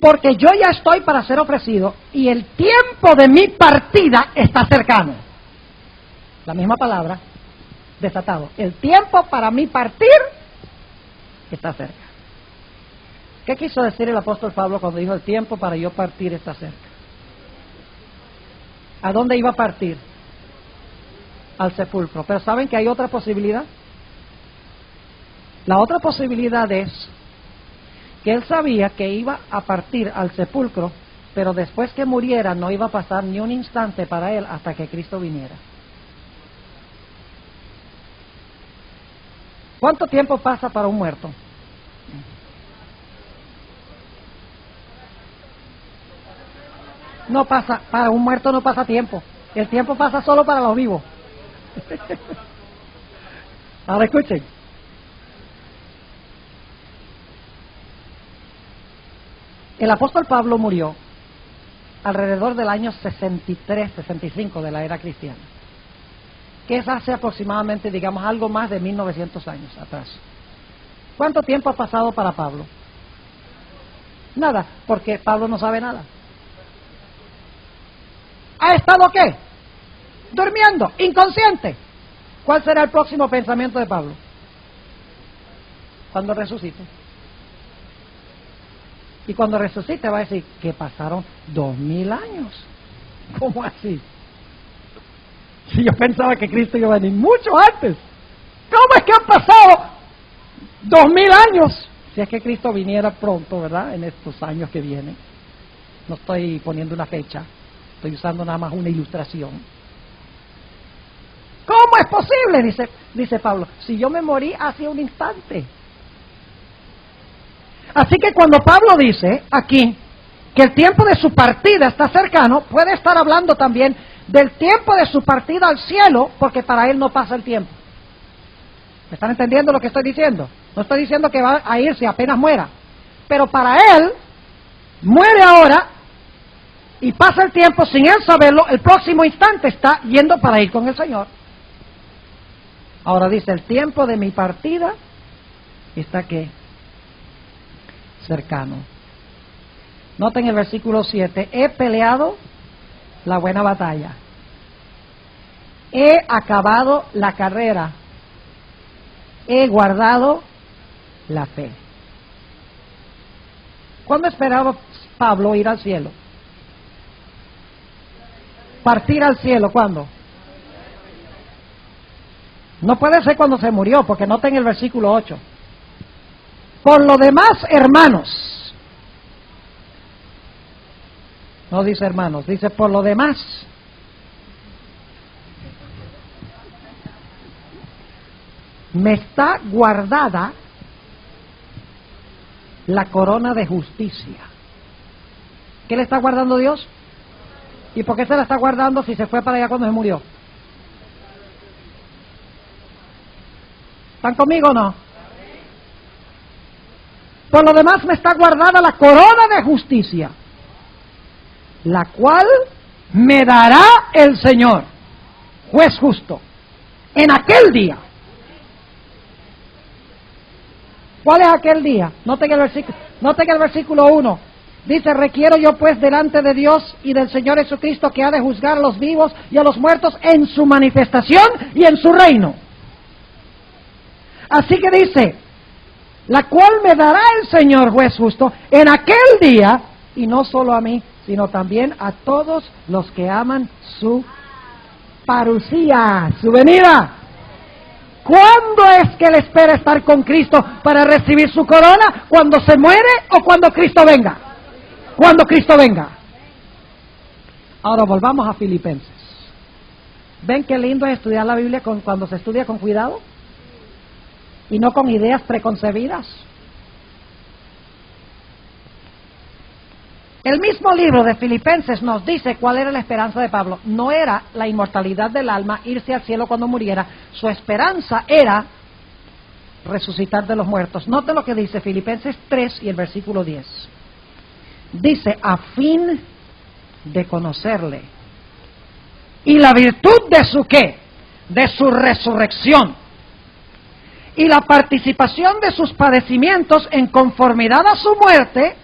Porque yo ya estoy para ser ofrecido y el tiempo de mi partida está cercano. La misma palabra, desatado. El tiempo para mi partir está cerca. ¿Qué quiso decir el apóstol Pablo cuando dijo el tiempo para yo partir está cerca? ¿A dónde iba a partir? Al sepulcro. Pero ¿saben que hay otra posibilidad? La otra posibilidad es que él sabía que iba a partir al sepulcro, pero después que muriera no iba a pasar ni un instante para él hasta que Cristo viniera. ¿Cuánto tiempo pasa para un muerto? No pasa, para un muerto no pasa tiempo. El tiempo pasa solo para los vivos. Ahora escuchen. El apóstol Pablo murió alrededor del año 63, 65 de la era cristiana, que es hace aproximadamente, digamos, algo más de 1900 años atrás. ¿Cuánto tiempo ha pasado para Pablo? Nada, porque Pablo no sabe nada. ¿Ha estado qué? Durmiendo, inconsciente. ¿Cuál será el próximo pensamiento de Pablo? Cuando resucite. Y cuando resucite va a decir que pasaron 2000 años. ¿Cómo así? Si yo pensaba que Cristo iba a venir mucho antes. ¿Cómo es que han pasado 2000 años? Si es que Cristo viniera pronto, ¿verdad? En estos años que vienen. No estoy poniendo una fecha. Estoy usando nada más una ilustración. ¿Cómo es posible? Dice Pablo. Si yo me morí hace un instante. Así que cuando Pablo dice aquí que el tiempo de su partida está cercano, puede estar hablando también del tiempo de su partida al cielo, porque para él no pasa el tiempo. ¿Me están entendiendo lo que estoy diciendo? No estoy diciendo que va a irse apenas muera, pero para él, muere ahora y pasa el tiempo sin él saberlo, el próximo instante está yendo para ir con el Señor. Ahora dice, el tiempo de mi partida está ¿qué? Cercano. Noten el versículo 7, he peleado la buena batalla, he acabado la carrera, he guardado la fe. ¿Cuándo esperaba Pablo ir al cielo? Partir al cielo, ¿cuándo? No puede ser cuando se murió, porque noten el versículo 8. Por lo demás, hermanos, no dice hermanos, dice por lo demás. Me está guardada la corona de justicia. ¿Qué le está guardando Dios? ¿Y por qué se la está guardando si se fue para allá cuando se murió? ¿Están conmigo o no? Por lo demás me está guardada la corona de justicia, la cual me dará el Señor, juez justo, en aquel día. ¿Cuál es aquel día? Noten el versículo 1. Dice, requiero yo pues delante de Dios y del Señor Jesucristo, que ha de juzgar a los vivos y a los muertos en su manifestación y en su reino. Así que dice, la cual me dará el Señor juez justo en aquel día, y no solo a mí, sino también a todos los que aman su parucía, su venida. ¿Cuándo es que él espera estar con Cristo para recibir su corona? ¿Cuando se muere o cuando Cristo venga? Cuando Cristo venga. Ahora volvamos a Filipenses. ¿Ven qué lindo es estudiar la Biblia cuando se estudia con cuidado? Y no con ideas preconcebidas. El mismo libro de Filipenses nos dice cuál era la esperanza de Pablo. No era la inmortalidad del alma, irse al cielo cuando muriera. Su esperanza era resucitar de los muertos. Note lo que dice Filipenses 3 y el versículo 10. Dice, a fin de conocerle. Y la virtud de su ¿qué? De su resurrección. Y la participación de sus padecimientos en conformidad a su muerte,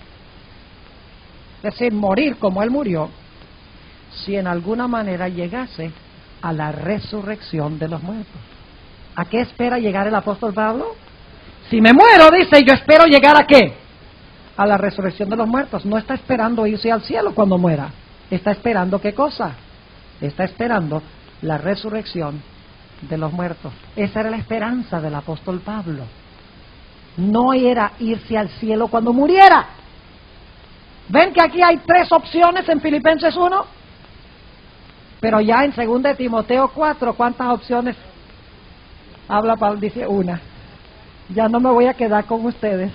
es decir, morir como él murió, si en alguna manera llegase a la resurrección de los muertos. ¿A qué espera llegar el apóstol Pablo? Si me muero, dice, yo espero llegar ¿a qué? A la resurrección de los muertos. No está esperando irse al cielo cuando muera. Está esperando ¿qué cosa? Está esperando la resurrección de los muertos. Esa era la esperanza del apóstol Pablo. No era irse al cielo cuando muriera. ¿Ven que aquí hay 3 opciones en Filipenses 1? Pero ya en 2 de Timoteo 4, ¿cuántas opciones habla Pablo? Dice una. Ya no me voy a quedar con ustedes.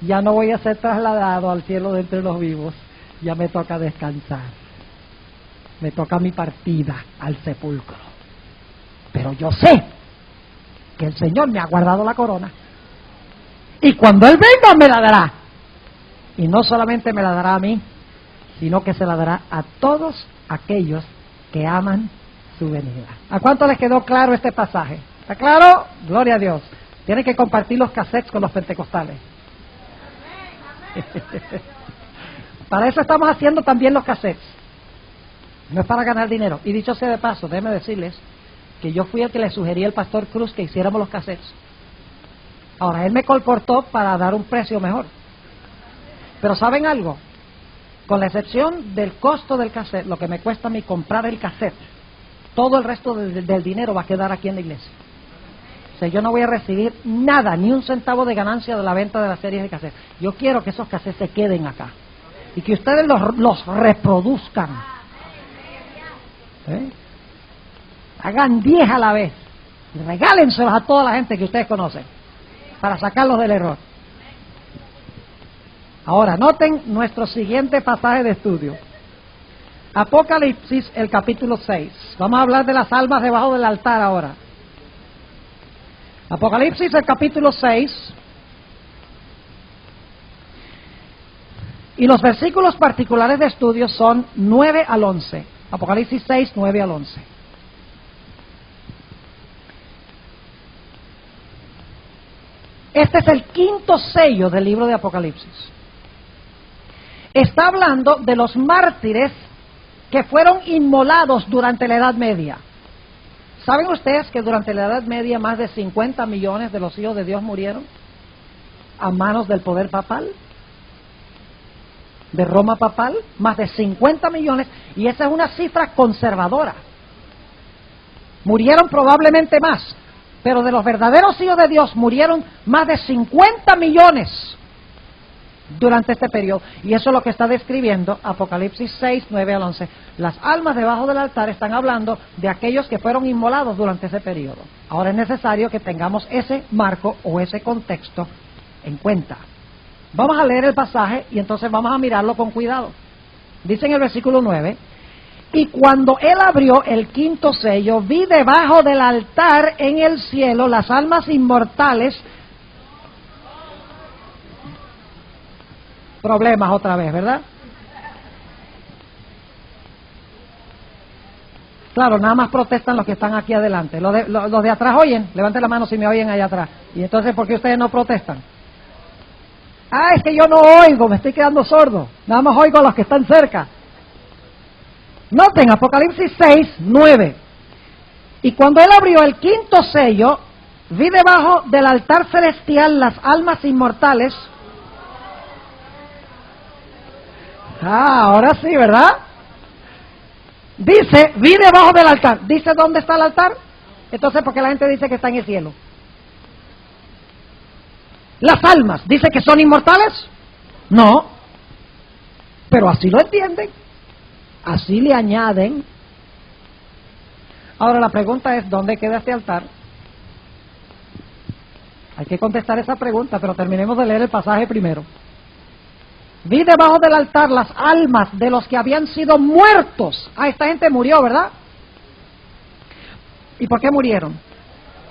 Ya no voy a ser trasladado al cielo de entre los vivos. Ya me toca descansar. Me toca mi partida al sepulcro. Pero yo sé que el Señor me ha guardado la corona. Y cuando Él venga me la dará. Y no solamente me la dará a mí, sino que se la dará a todos aquellos que aman su venida. ¿A cuánto les quedó claro este pasaje? ¿Está claro? Gloria a Dios. Tienen que compartir los cassettes con los pentecostales. Para eso estamos haciendo también los cassettes. No es para ganar dinero. Y dicho sea de paso, déjenme decirles que yo fui el que le sugerí al pastor Cruz que hiciéramos los cassettes. Ahora, él me colportó para dar un precio mejor. Pero ¿saben algo? Con la excepción del costo del cassette, lo que me cuesta a mí comprar el cassette, todo el resto del dinero va a quedar aquí en la iglesia. O sea, yo no voy a recibir nada, ni un centavo de ganancia de la venta de las series de cassette. Yo quiero que esos cassettes se queden acá y que ustedes los reproduzcan. Hagan 10 a la vez. Regálenselos a toda la gente que ustedes conocen para sacarlos del error. Ahora, noten nuestro siguiente pasaje de estudio. Apocalipsis, el capítulo 6. Vamos a hablar de las almas debajo del altar ahora. Apocalipsis, el capítulo 6. Y los versículos particulares de estudio son 9 al 11. Apocalipsis 6, 9 al 11. Este es el 5º sello del libro de Apocalipsis. Está hablando de los mártires que fueron inmolados durante la Edad Media. ¿Saben ustedes que durante la Edad Media más de 50 millones de los hijos de Dios murieron a manos del poder papal? De Roma papal, más de 50 millones, y esa es una cifra conservadora. Murieron probablemente más, pero de los verdaderos hijos de Dios murieron más de 50 millones durante este periodo, y eso es lo que está describiendo Apocalipsis 6, 9 al 11. Las almas debajo del altar están hablando de aquellos que fueron inmolados durante ese periodo. Ahora es necesario que tengamos ese marco o ese contexto en cuenta. Vamos a leer el pasaje y entonces vamos a mirarlo con cuidado. Dice en el versículo 9: y cuando él abrió el 5º sello, vi debajo del altar en el cielo las almas inmortales. Problemas otra vez, ¿verdad? Claro, nada más protestan los que están aquí adelante. Los de atrás oyen, levanten la mano si me oyen allá atrás. Y entonces, ¿por qué ustedes no protestan? Ah, es que yo no oigo, me estoy quedando sordo. Nada más oigo a los que están cerca. Noten, Apocalipsis 6, 9. Y cuando él abrió el 5º sello, Vi debajo del altar celestial las almas inmortales. Ahora sí, ¿verdad? Dice, vi debajo del altar. ¿Dice dónde está el altar? Entonces, ¿por qué la gente dice que está en el cielo? Las almas, ¿dice que son inmortales? No. Pero así lo entienden. Así le añaden. Ahora la pregunta es, ¿dónde queda este altar? Hay que contestar esa pregunta, pero terminemos de leer el pasaje primero. Vi debajo del altar las almas de los que habían sido muertos. Esta gente murió, ¿verdad? ¿Y por qué murieron?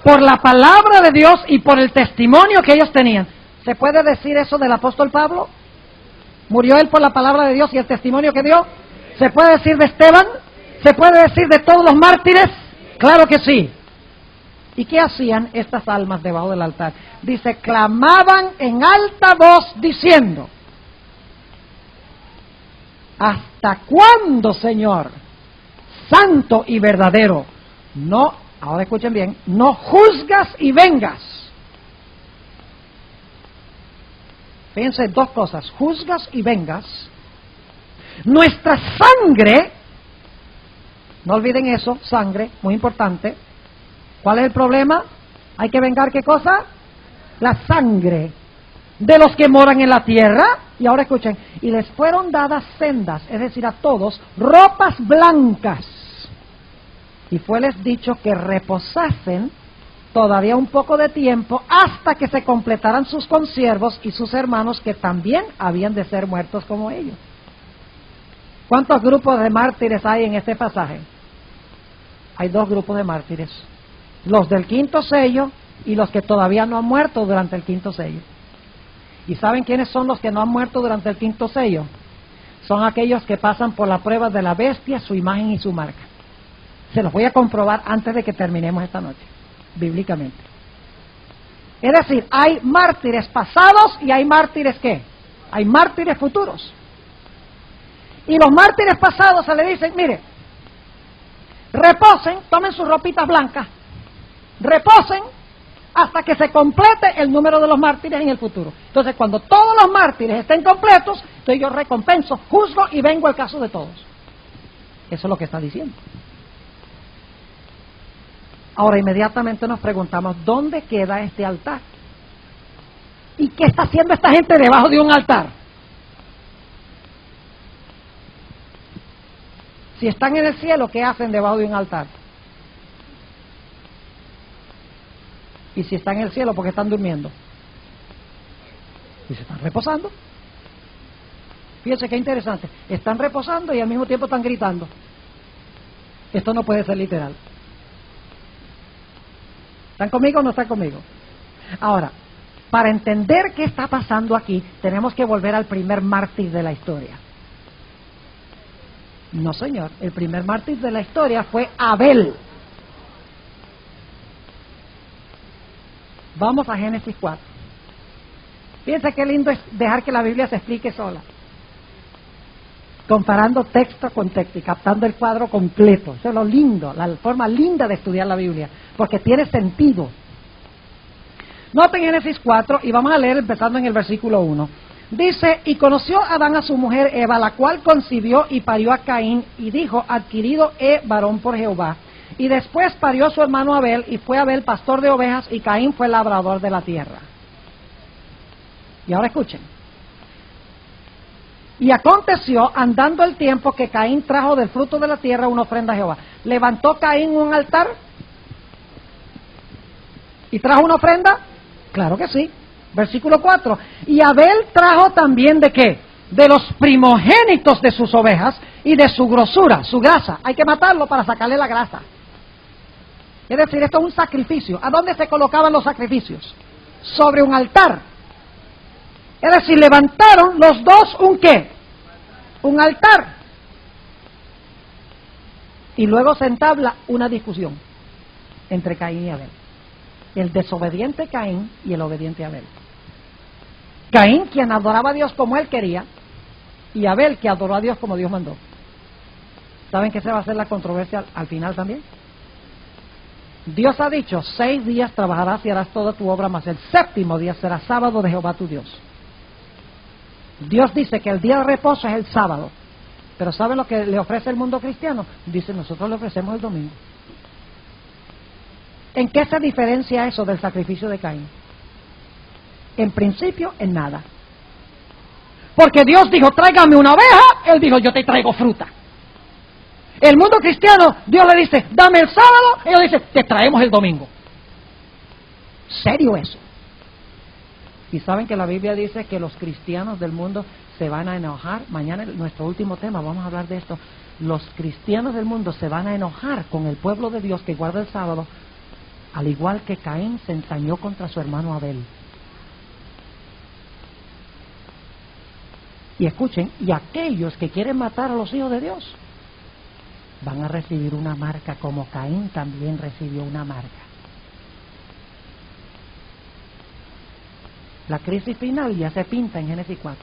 Por la palabra de Dios y por el testimonio que ellos tenían. ¿Se puede decir eso del apóstol Pablo? ¿Murió él por la palabra de Dios y el testimonio que dio? ¿Se puede decir de Esteban? ¿Se puede decir de todos los mártires? Claro que sí. ¿Y qué hacían estas almas debajo del altar? Dice, clamaban en alta voz diciendo, ¿hasta cuándo, Señor, santo y verdadero, no, ahora escuchen bien, no juzgas y vengas? Fíjense dos cosas, juzgas y vengas. Nuestra sangre, no olviden eso, sangre, muy importante. ¿Cuál es el problema? Hay que vengar, ¿qué cosa? La sangre de los que moran en la tierra. Y ahora escuchen, y les fueron dadas sendas, es decir, a todos, ropas blancas. Y fueles dicho que reposasen todavía un poco de tiempo hasta que se completaran sus consiervos y sus hermanos que también habían de ser muertos como ellos. ¿Cuántos grupos de mártires hay en este pasaje? Hay dos grupos de mártires. Los del quinto sello y los que todavía no han muerto durante el quinto sello. ¿Y saben quiénes son los que no han muerto durante el quinto sello? Son aquellos que pasan por la prueba de la bestia, su imagen y su marca. Se los voy a comprobar antes de que terminemos esta noche, bíblicamente. Es decir, hay mártires pasados y hay mártires ¿qué? Hay mártires futuros. Y los mártires pasados se le dicen, mire, reposen, tomen sus ropitas blancas, reposen hasta que se complete el número de los mártires en el futuro. Entonces, cuando todos los mártires estén completos, entonces yo recompenso, juzgo y vengo al caso de todos. Eso es lo que está diciendo. Ahora, inmediatamente nos preguntamos, ¿dónde queda este altar? ¿Y qué está haciendo esta gente debajo de un altar? Si están en el cielo, ¿qué hacen debajo de un altar? Y si están en el cielo, ¿por qué están durmiendo? Y se están reposando. Fíjense qué interesante. Están reposando y al mismo tiempo están gritando. Esto no puede ser literal. ¿Están conmigo o no están conmigo? Ahora, para entender qué está pasando aquí, tenemos que volver al primer mártir de la historia. No, señor. El primer mártir de la historia fue Abel. Vamos a Génesis 4. Fíjense qué lindo es dejar que la Biblia se explique sola. Comparando texto con texto y captando el cuadro completo. Eso es lo lindo, la forma linda de estudiar la Biblia, porque tiene sentido. Noten Génesis 4 y vamos a leer empezando en el versículo 1. Dice, y conoció Adán a su mujer Eva, la cual concibió y parió a Caín, y dijo, adquirido he varón por Jehová. Y después parió a su hermano Abel, y fue Abel pastor de ovejas, y Caín fue labrador de la tierra. Y ahora escuchen. Y aconteció, andando el tiempo, que Caín trajo del fruto de la tierra una ofrenda a Jehová. ¿Levantó Caín un altar? ¿Y trajo una ofrenda? Claro que sí. Versículo 4. Y Abel trajo también ¿de qué? De los primogénitos de sus ovejas y de su grosura, su grasa. Hay que matarlo para sacarle la grasa. Es decir, esto es un sacrificio. ¿A dónde se colocaban los sacrificios? Sobre un altar. Es decir, levantaron los dos un ¿qué? Un altar. Y luego se entabla una discusión entre Caín y Abel. El desobediente Caín y el obediente Abel. Caín, quien adoraba a Dios como él quería, y Abel, que adoró a Dios como Dios mandó. ¿Saben que se va a hacer la controversia al final también? Dios ha dicho, 6 días trabajarás y harás toda tu obra, mas el 7º día será sábado de Jehová tu Dios. Dios dice que el día de reposo es el sábado. Pero ¿saben lo que le ofrece el mundo cristiano? Dice, nosotros le ofrecemos el domingo. ¿En qué se diferencia eso del sacrificio de Caín? En principio, en nada. Porque Dios dijo, tráigame una oveja, Él dijo, yo te traigo fruta. El mundo cristiano, Dios le dice, dame el sábado, y Él dice, te traemos el domingo. ¿Serio eso? Y saben que la Biblia dice que los cristianos del mundo se van a enojar. Mañana, nuestro último tema, vamos a hablar de esto. Los cristianos del mundo se van a enojar con el pueblo de Dios que guarda el sábado, al igual que Caín se ensañó contra su hermano Abel. Y escuchen, y aquellos que quieren matar a los hijos de Dios van a recibir una marca como Caín también recibió una marca. La crisis final ya se pinta en Génesis 4.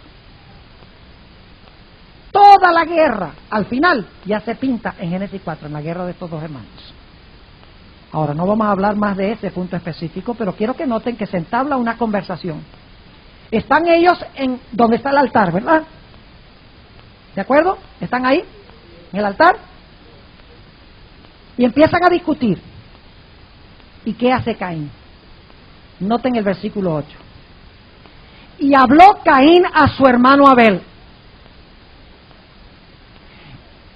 Toda la guerra, al final, ya se pinta en Génesis 4, en la guerra de estos dos hermanos. Ahora, no vamos a hablar más de ese punto específico, pero quiero que noten que se entabla una conversación. Están ellos en donde está el altar, ¿verdad? ¿De acuerdo? ¿Están ahí? En el altar. Y empiezan a discutir. ¿Y qué hace Caín? Noten el versículo 8. Y habló Caín a su hermano Abel.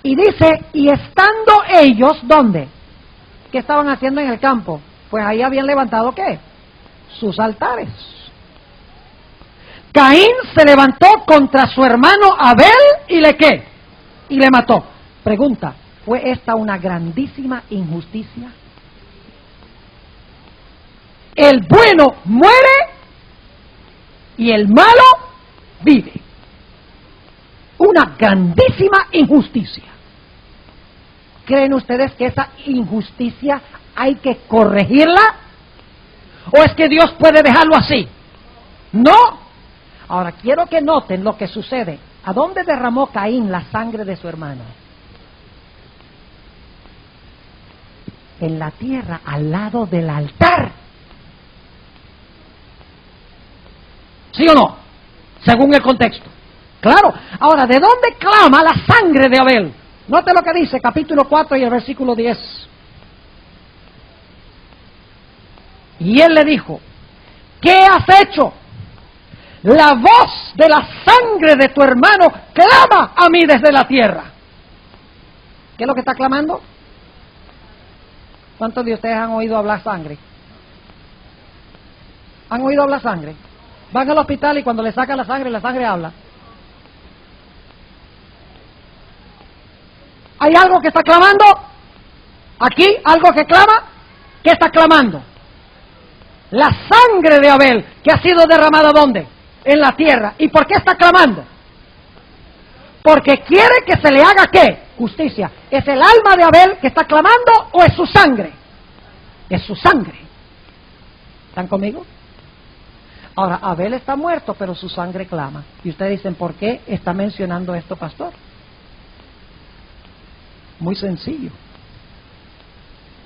Y dice, y estando ellos, ¿dónde? ¿Qué estaban haciendo en el campo? Pues ahí habían levantado, ¿qué? Sus altares. Caín se levantó contra su hermano Abel y le ¿qué? Y le mató. Pregunta, ¿fue esta una grandísima injusticia? El bueno muere y el malo vive. Una grandísima injusticia. ¿Creen ustedes que esa injusticia hay que corregirla? ¿O es que Dios puede dejarlo así? No. Ahora, quiero que noten lo que sucede. ¿A dónde derramó Caín la sangre de su hermano? En la tierra, al lado del altar. ¿Sí o no? Según el contexto. Claro. Ahora, ¿de dónde clama la sangre de Abel? Note lo que dice, capítulo 4 y el versículo 10. Y él le dijo, ¿qué has hecho? La voz de la sangre de tu hermano clama a mí desde la tierra. ¿Qué es lo que está clamando? ¿Cuántos de ustedes han oído hablar sangre? ¿Han oído hablar sangre? Van al hospital y cuando le sacan la sangre habla. ¿Hay algo que está clamando? ¿Aquí algo que clama? ¿Qué está clamando? La sangre de Abel, que ha sido derramada ¿dónde? En la tierra. ¿Y por qué está clamando? Porque quiere que se le haga ¿qué? Justicia. ¿Es el alma de Abel que está clamando o es su sangre? Es su sangre. ¿Están conmigo? Ahora, Abel está muerto, pero su sangre clama. Y ustedes dicen, ¿por qué está mencionando esto, pastor? Muy sencillo.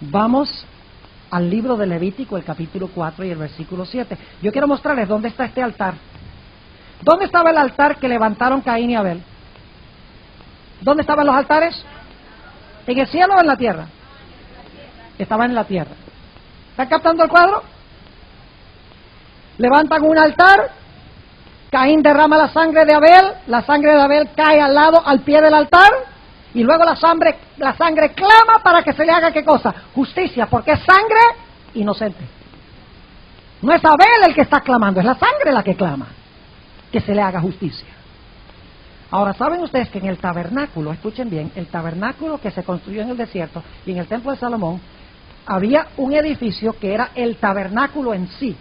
Vamos al libro de Levítico, el capítulo 4 y el versículo 7. Yo quiero mostrarles dónde está este altar. ¿Dónde estaba el altar que levantaron Caín y Abel? ¿Dónde estaban los altares? ¿En el cielo o en la tierra? Estaban en la tierra. ¿Están captando el cuadro? Levantan un altar, Caín derrama la sangre de Abel cae al pie del altar, y luego la sangre clama para que se le haga ¿qué cosa? Justicia, porque es sangre inocente. No es Abel el que está clamando, es la sangre la que clama, que se le haga justicia. Ahora, ¿saben ustedes que en el tabernáculo, escuchen bien, el tabernáculo que se construyó en el desierto y en el templo de Salomón, había un edificio que era el tabernáculo en sí,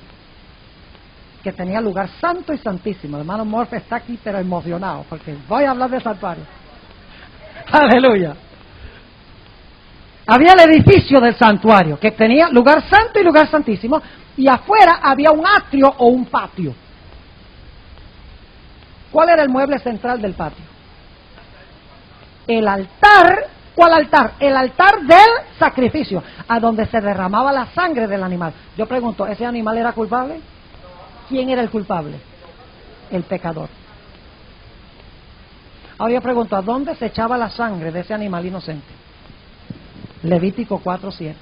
que tenía lugar santo y santísimo? El hermano Morfe está aquí pero emocionado, porque voy a hablar de santuario. Aleluya. Había el edificio del santuario, que tenía lugar santo y lugar santísimo, y afuera había un atrio o un patio. ¿Cuál era el mueble central del patio? El altar ¿Cuál altar? El altar del sacrificio, a donde se derramaba la sangre del animal. Yo pregunto, ¿ese animal era culpable? ¿Quién era el culpable? El pecador. Ahora yo pregunto, ¿a dónde se echaba la sangre de ese animal inocente? Levítico 4:7.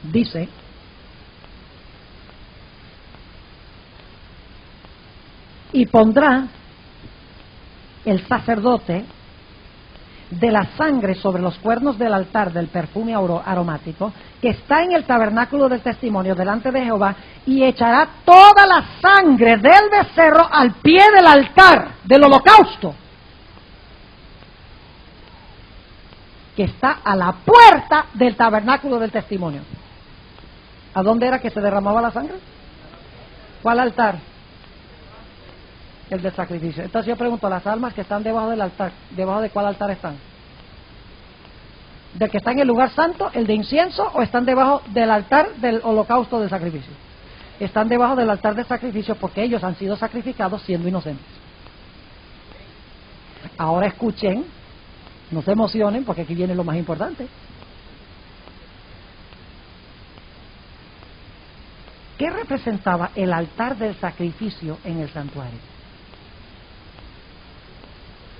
Dice: y pondrá el sacerdote de la sangre sobre los cuernos del altar del perfume aromático que está en el tabernáculo del testimonio delante de Jehová, y echará toda la sangre del becerro al pie del altar del holocausto, que está a la puerta del tabernáculo del testimonio. ¿A dónde era que se derramaba la sangre? ¿Cuál altar? El del sacrificio. Entonces yo pregunto, las almas que están debajo del altar, ¿debajo de cuál altar están? ¿Del que está en el lugar santo, el de incienso, o están debajo del altar del holocausto del sacrificio? Están debajo del altar del sacrificio porque ellos han sido sacrificados siendo inocentes. Ahora escuchen, no se emocionen porque aquí viene lo más importante. ¿Qué representaba el altar del sacrificio en el santuario?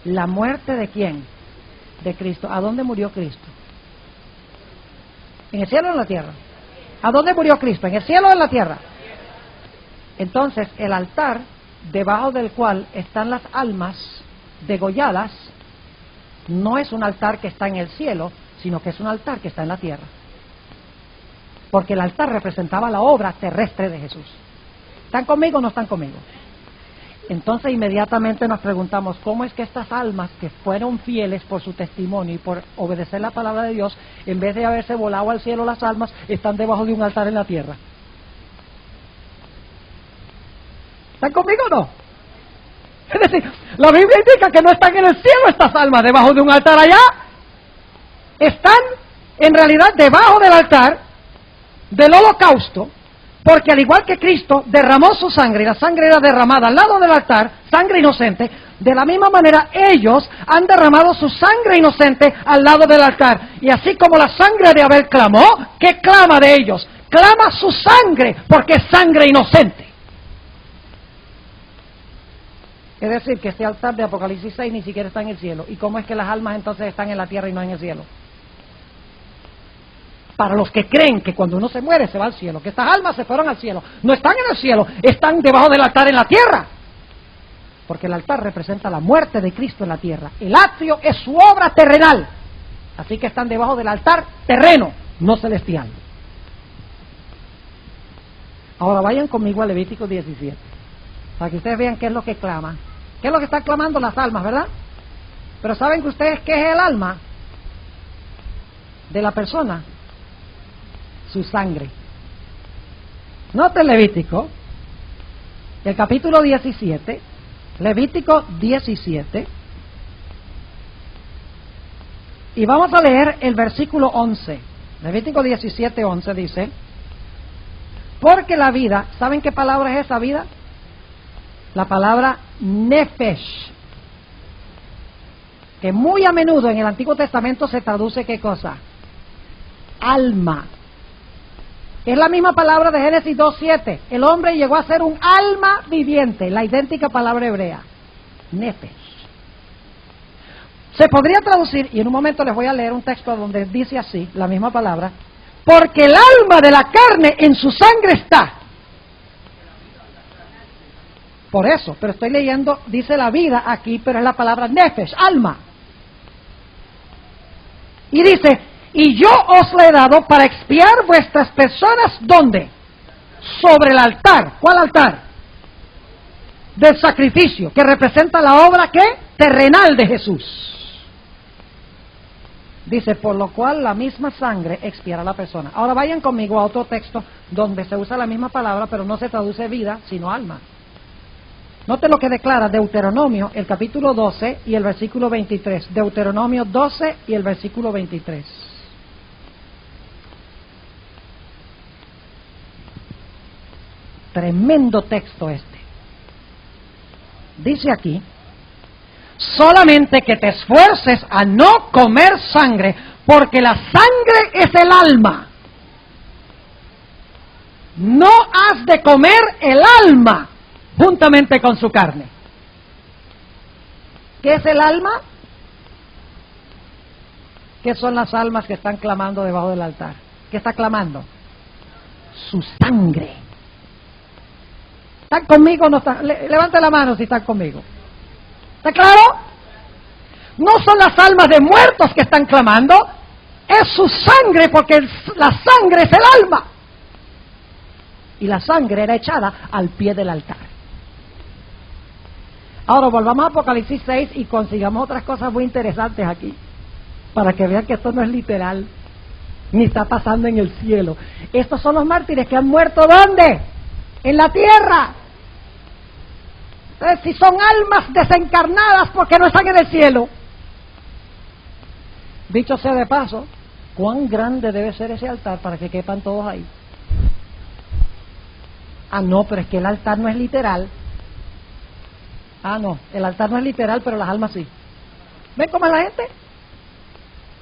¿La muerte de quién? De Cristo. ¿A dónde murió Cristo? ¿En el cielo o en la tierra? ¿A dónde murió Cristo? ¿En el cielo o en la tierra? Entonces, el altar debajo del cual están las almas degolladas no es un altar que está en el cielo, sino que es un altar que está en la tierra. Porque el altar representaba la obra terrestre de Jesús. ¿Están conmigo o no están conmigo? Entonces inmediatamente nos preguntamos, ¿cómo es que estas almas que fueron fieles por su testimonio y por obedecer la palabra de Dios, en vez de haberse volado al cielo las almas, están debajo de un altar en la tierra? ¿Están conmigo o no? Es decir, la Biblia indica que no están en el cielo estas almas debajo de un altar allá. Están en realidad debajo del altar del holocausto, porque al igual que Cristo derramó su sangre, y la sangre era derramada al lado del altar, sangre inocente, de la misma manera ellos han derramado su sangre inocente al lado del altar. Y así como la sangre de Abel clamó, ¿qué clama de ellos? Clama su sangre, porque es sangre inocente. Es decir, que este altar de Apocalipsis 6 ni siquiera está en el cielo. ¿Y cómo es que las almas entonces están en la tierra y no en el cielo? Para los que creen que cuando uno se muere se va al cielo, que estas almas se fueron al cielo, no están en el cielo, están debajo del altar en la tierra, porque el altar representa la muerte de Cristo en la tierra. El atrio es su obra terrenal, así que están debajo del altar terreno, no celestial. Ahora vayan conmigo a Levítico 17, para que ustedes vean qué es lo que clama, qué es lo que están clamando las almas, ¿verdad? Pero ¿saben que ustedes qué es el alma de la persona? Su sangre. Noten Levítico, el capítulo 17, Levítico 17, y vamos a leer el versículo 11. Levítico 17, 11 dice: porque la vida, ¿saben qué palabra es esa vida? La palabra nefesh, que muy a menudo en el Antiguo Testamento se traduce ¿qué cosa? Alma. Es la misma palabra de Génesis 2:7. El hombre llegó a ser un alma viviente, la idéntica palabra hebrea, nefesh. Se podría traducir, y en un momento les voy a leer un texto donde dice así, la misma palabra: porque el alma de la carne en su sangre está. Por eso, pero estoy leyendo, dice la vida aquí, pero es la palabra nefesh, alma. Y dice: y yo os la he dado para expiar vuestras personas, ¿dónde? Sobre el altar. ¿Cuál altar? Del sacrificio, que representa la obra, ¿qué? Terrenal de Jesús. Dice, por lo cual la misma sangre expiará a la persona. Ahora vayan conmigo a otro texto donde se usa la misma palabra, pero no se traduce vida, sino alma. Note lo que declara Deuteronomio, el capítulo 12 y el versículo 23. Deuteronomio 12 y el versículo 23. Tremendo texto este. Dice aquí: solamente que te esfuerces a no comer sangre, porque la sangre es el alma. No has de comer el alma juntamente con su carne. ¿Qué es el alma? ¿Qué son las almas que están clamando debajo del altar? ¿Qué está clamando? Su sangre. ¿Están conmigo o no están? Levante la mano si están conmigo. ¿Está claro? No son las almas de muertos que están clamando, es su sangre, porque la sangre es el alma. Y la sangre era echada al pie del altar. Ahora volvamos a Apocalipsis 6 y consigamos otras cosas muy interesantes aquí, para que vean que esto no es literal, ni está pasando en el cielo. Estos son los mártires que han muerto, ¿dónde? En la tierra. Entonces, si son almas desencarnadas, ¿por qué no están en el cielo? Dicho sea de paso, ¿cuán grande debe ser ese altar para que quepan todos ahí? Ah, no, pero es que el altar no es literal. Ah, no, el altar no es literal, pero las almas sí. ¿Ven cómo es la gente?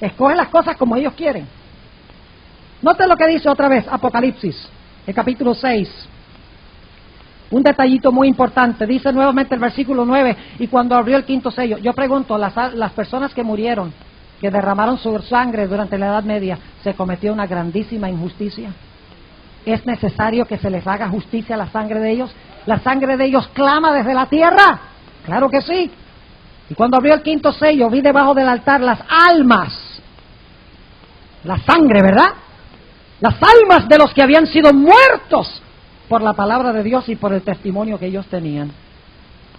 Escogen las cosas como ellos quieren. Noten lo que dice otra vez Apocalipsis, el capítulo 6. Un detallito muy importante. Dice nuevamente el versículo 9, y cuando abrió el quinto sello. Yo pregunto, las personas que murieron, que derramaron su sangre durante la Edad Media, ¿se cometió una grandísima injusticia? ¿Es necesario que se les haga justicia a la sangre de ellos? ¿La sangre de ellos clama desde la tierra? Claro que sí. Y cuando abrió el quinto sello, vi debajo del altar las almas, la sangre, ¿verdad? Las almas de los que habían sido muertos por la palabra de Dios y por el testimonio que ellos tenían.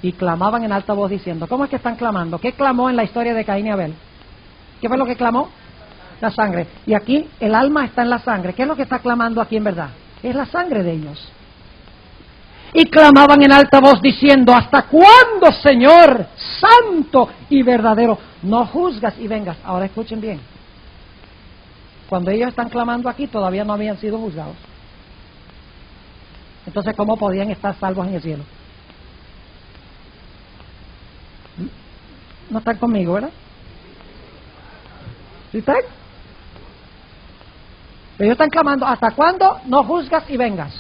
Y clamaban en alta voz diciendo, ¿cómo es que están clamando? ¿Qué clamó en la historia de Caín y Abel? ¿Qué fue lo que clamó? La sangre. Y aquí el alma está en la sangre. ¿Qué es lo que está clamando aquí en verdad? Es la sangre de ellos. Y clamaban en alta voz diciendo, ¿hasta cuándo, Señor, santo y verdadero, no juzgas y vengas? Ahora escuchen bien. Cuando ellos están clamando aquí, todavía no habían sido juzgados. Entonces, ¿cómo podían estar salvos en el cielo? No están conmigo, ¿verdad? ¿Sí están? Pero ellos están clamando, ¿hasta cuándo no juzgas y vengas?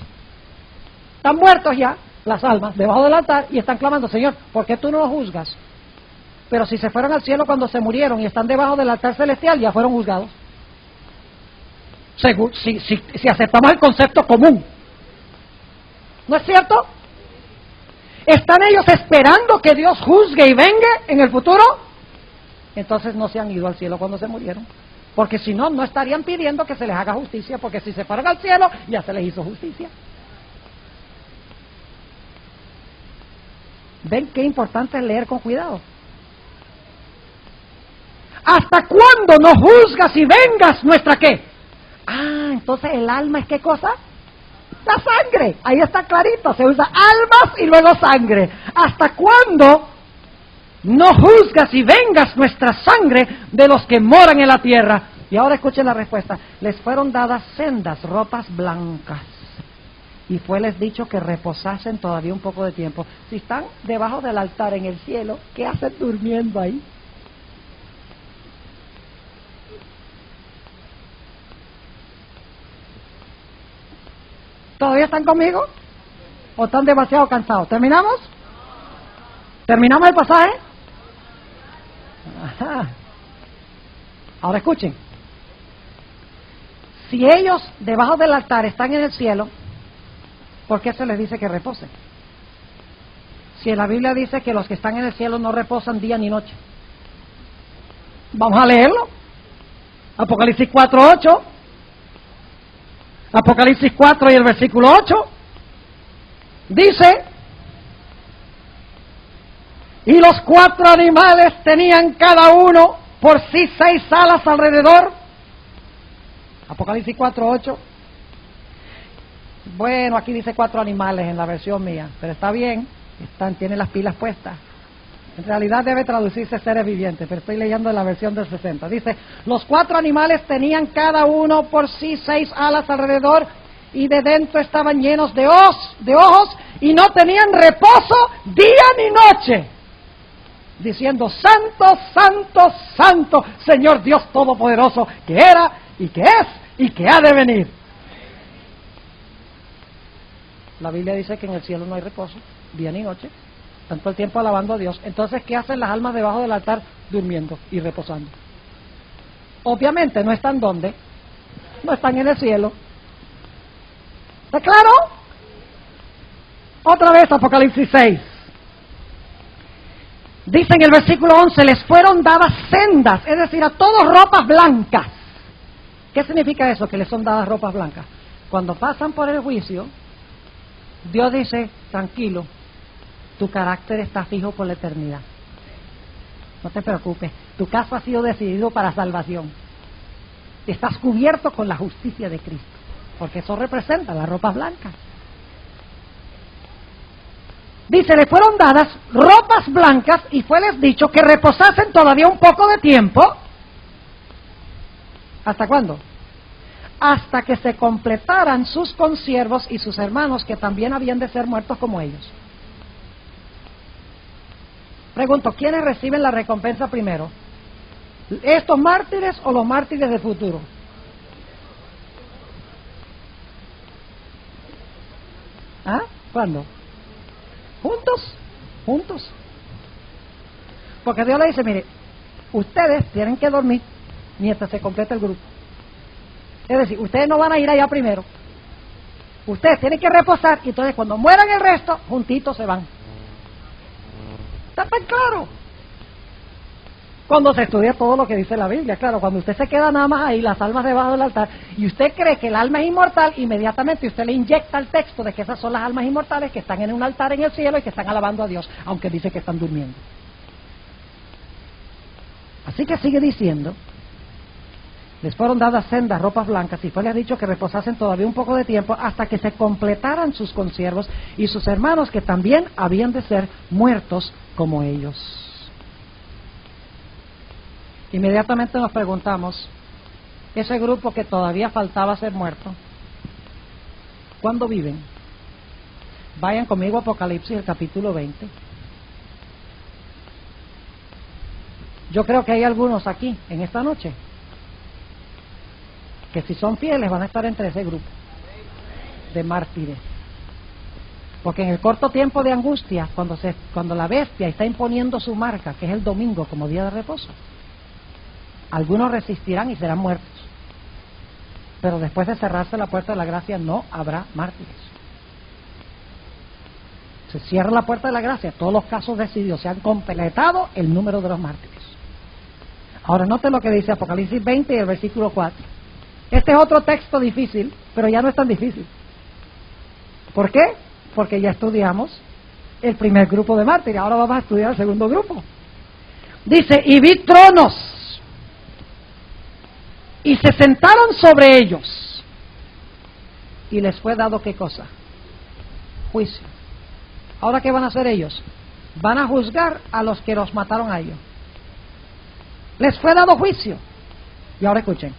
Están muertos ya, las almas, debajo del altar, y están clamando, Señor, ¿por qué tú no los juzgas? Pero si se fueron al cielo cuando se murieron y están debajo del altar celestial, ya fueron juzgados. Si aceptamos el concepto común. ¿No es cierto? ¿Están ellos esperando que Dios juzgue y venga en el futuro? Entonces no se han ido al cielo cuando se murieron. Porque si no, no estarían pidiendo que se les haga justicia, porque si se fueron al cielo, ya se les hizo justicia. ¿Ven qué importante es leer con cuidado? ¿Hasta cuándo no juzgas y vengas nuestra qué? Ah, entonces el alma es ¿qué cosa? La sangre. Ahí está clarito, se usa almas y luego sangre. ¿Hasta cuándo no juzgas y vengas nuestra sangre de los que moran en la tierra? Y ahora escuchen la respuesta. Les fueron dadas sendas ropas blancas, y fueles dicho que reposasen todavía un poco de tiempo. Si están debajo del altar en el cielo, ¿qué hacen durmiendo ahí? ¿Todavía están conmigo? ¿O están demasiado cansados? ¿Terminamos? ¿Terminamos el pasaje? Ajá. Ahora escuchen. Si ellos debajo del altar están en el cielo, ¿por qué se les dice que reposen? Si en la Biblia dice que los que están en el cielo no reposan día ni noche. Vamos a leerlo. Apocalipsis 4:8. Apocalipsis 4 y el versículo 8. Dice, y los 4 animales tenían cada uno por sí 6 alas alrededor. Apocalipsis 4:8. Bueno, aquí dice 4 animales en la versión mía, pero está bien, tiene las pilas puestas. En realidad debe traducirse seres vivientes, pero estoy leyendo la versión del 60. Dice, los 4 animales tenían cada uno por sí 6 alas alrededor, y de dentro estaban llenos de ojos, y no tenían reposo día ni noche. diciendo: Santo, Santo, Santo, Señor Dios Todopoderoso, que era, y que es, y que ha de venir. La Biblia dice que en el cielo no hay reposo, día ni noche, están todo el tiempo alabando a Dios. Entonces, ¿qué hacen las almas debajo del altar? Durmiendo y reposando. Obviamente no están ¿dónde? No están en el cielo. ¿Está claro? Otra vez Apocalipsis 6. Dice en el versículo 11: les fueron dadas sendas, es decir, a todos ropas blancas. ¿Qué significa eso, que les son dadas ropas blancas? Cuando pasan por el juicio, Dios dice: tranquilo, tu carácter está fijo por la eternidad. No te preocupes, tu caso ha sido decidido para salvación. Estás cubierto con la justicia de Cristo, porque eso representa las ropas blancas. Dice: le fueron dadas ropas blancas y fueles dicho que reposasen todavía un poco de tiempo. ¿Hasta cuándo? Hasta que se completaran sus consiervos y sus hermanos, que también habían de ser muertos como ellos. Pregunto, ¿quiénes reciben la recompensa primero? ¿Estos mártires o los mártires del futuro? ¿Ah? ¿Cuándo? ¿Juntos? Juntos. Porque Dios le dice: mire, ustedes tienen que dormir mientras se completa el grupo. Es decir, ustedes no van a ir allá primero. Ustedes tienen que reposar, y entonces cuando mueran el resto, juntitos se van. ¿Está tan claro? Cuando se estudia todo lo que dice la Biblia, claro, cuando usted se queda nada más ahí, las almas debajo del altar, y usted cree que el alma es inmortal, inmediatamente usted le inyecta el texto de que esas son las almas inmortales que están en un altar en el cielo y que están alabando a Dios, aunque dice que están durmiendo. Así que sigue diciendo: les fueron dadas sendas ropas blancas y fue les dicho que reposasen todavía un poco de tiempo hasta que se completaran sus consiervos y sus hermanos, que también habían de ser muertos como ellos. Inmediatamente nos preguntamos: ese grupo que todavía faltaba ser muerto, ¿cuándo viven? Vayan conmigo a Apocalipsis, el capítulo 20. Yo creo que hay algunos aquí, en esta noche, que si son fieles van a estar entre ese grupo de mártires. Porque en el corto tiempo de angustia, cuando la bestia está imponiendo su marca, que es el domingo como día de reposo, algunos resistirán y serán muertos. Pero después de cerrarse la puerta de la gracia, no habrá mártires. Se cierra la puerta de la gracia, todos los casos decididos, se han completado el número de los mártires. Ahora note lo que dice Apocalipsis 20 y el versículo 4. Este es otro texto difícil, pero ya no es tan difícil. ¿Por qué? Porque ya estudiamos el primer grupo de mártires, ahora vamos a estudiar el segundo grupo. Dice: y vi tronos, y se sentaron sobre ellos, y les fue dado ¿qué cosa? Juicio. ¿Ahora qué van a hacer ellos? Van a juzgar a los que los mataron a ellos. Les fue dado juicio. Y ahora escuchen: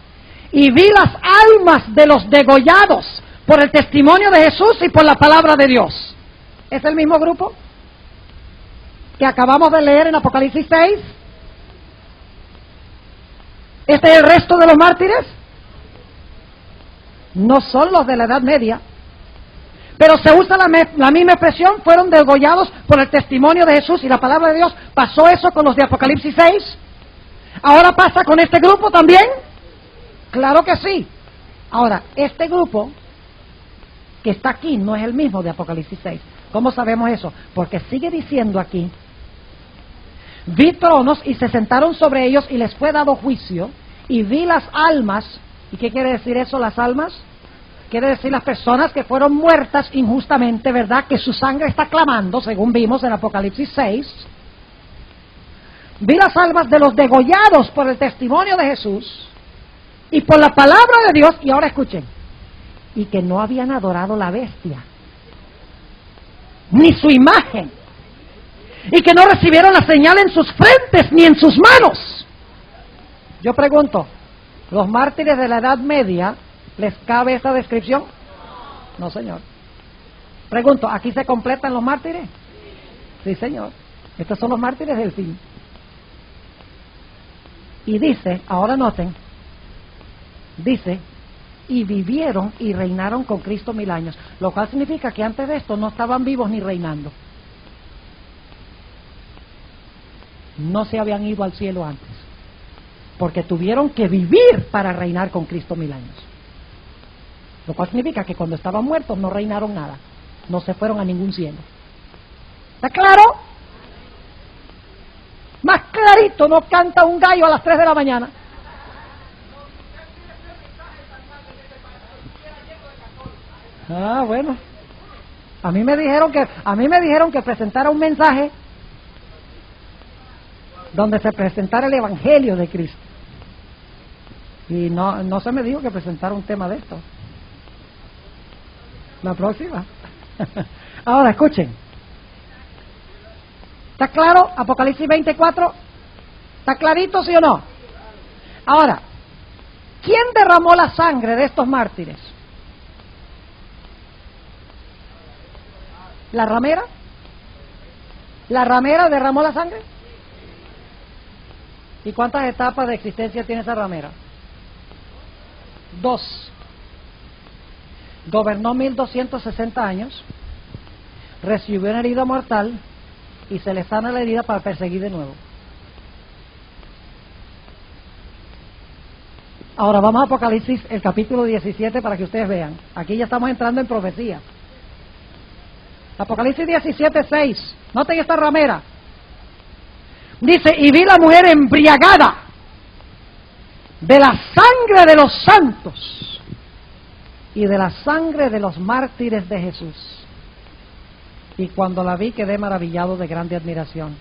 y vi las almas de los degollados por el testimonio de Jesús y por la palabra de Dios. ¿Es el mismo grupo que acabamos de leer en Apocalipsis 6? ¿Este es el resto de los mártires? No son los de la Edad Media, pero se usa la misma expresión: fueron degollados por el testimonio de Jesús y la palabra de Dios. ¿Pasó eso con los de Apocalipsis 6? ¿Ahora pasa con este grupo también? Claro que sí. Ahora, este grupo que está aquí no es el mismo de Apocalipsis 6. ¿Cómo sabemos eso? Porque sigue diciendo aquí: vi tronos y se sentaron sobre ellos y les fue dado juicio, y vi las almas. ¿Y qué quiere decir eso, las almas? Quiere decir las personas que fueron muertas injustamente, ¿verdad? Que su sangre está clamando, según vimos en Apocalipsis 6. Vi las almas de los degollados por el testimonio de Jesús y por la palabra de Dios. Y ahora escuchen: y que no habían adorado la bestia ni su imagen, y que no recibieron la señal en sus frentes ni en sus manos. Yo pregunto, ¿los mártires de la Edad Media les cabe esta descripción? No, señor. Pregunto, ¿aquí se completan los mártires? Sí, señor. Estos son los mártires del fin. Y dice, ahora noten, dice, y vivieron y reinaron con Cristo 1000 años, lo cual significa que antes de esto no estaban vivos ni reinando. No se habían ido al cielo antes, porque tuvieron que vivir para reinar con Cristo 1000 años. Lo cual significa que cuando estaban muertos no reinaron nada, no se fueron a ningún cielo. ¿Está claro? Más clarito no canta un gallo a las 3 de la mañana. Ah, bueno. A mí me dijeron que presentara un mensaje donde se presentara el Evangelio de Cristo. Y no se me dijo que presentara un tema de esto. La próxima. Ahora, escuchen. ¿Está claro? Apocalipsis 24. ¿Está clarito, sí o no? Ahora, ¿quién derramó la sangre de estos mártires? ¿La ramera? ¿La ramera derramó la sangre? ¿Y cuántas etapas de existencia tiene esa ramera? 2. Gobernó 1260 años, recibió una herida mortal y se le sana la herida para perseguir de nuevo. Ahora vamos a Apocalipsis, el capítulo 17, para que ustedes vean. Aquí ya estamos entrando en profecía. Apocalipsis 17, 6. Noten esta ramera. Dice, y vi la mujer embriagada de la sangre de los santos y de la sangre de los mártires de Jesús. Y cuando la vi quedé maravillado de grande admiración.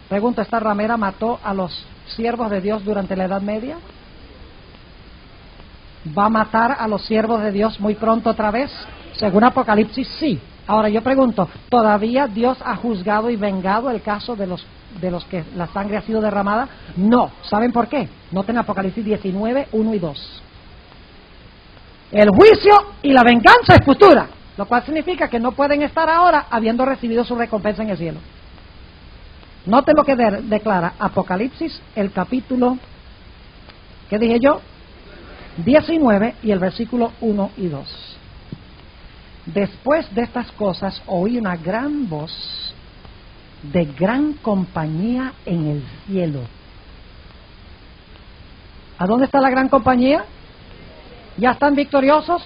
Pregunto, ¿esta ramera mató a los siervos de Dios durante la Edad Media? ¿Va a matar a los siervos de Dios muy pronto otra vez? Según Apocalipsis, sí. Ahora yo pregunto, ¿todavía Dios ha juzgado y vengado el caso de los que la sangre ha sido derramada? No. ¿Saben por qué? Noten Apocalipsis 19, 1 y 2. El juicio y la venganza es futura, lo cual significa que no pueden estar ahora habiendo recibido su recompensa en el cielo. Noten lo que declara Apocalipsis, el capítulo, ¿qué dije yo? 19 y el versículo 1 y 2. Después de estas cosas oí una gran voz de gran compañía en el cielo. ¿A dónde está la gran compañía? ¿Ya están victoriosos?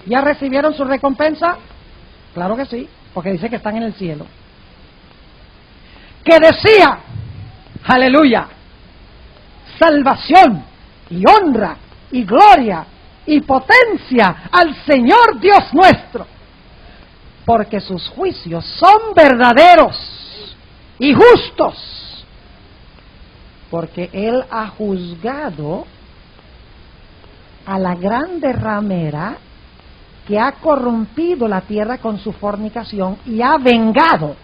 ¿Ya recibieron su recompensa? Claro que sí, porque dice que están en el cielo. Que decía, aleluya, salvación y honra y gloria y potencia al Señor Dios nuestro, porque sus juicios son verdaderos y justos, porque Él ha juzgado a la grande ramera que ha corrompido la tierra con su fornicación y ha vengado.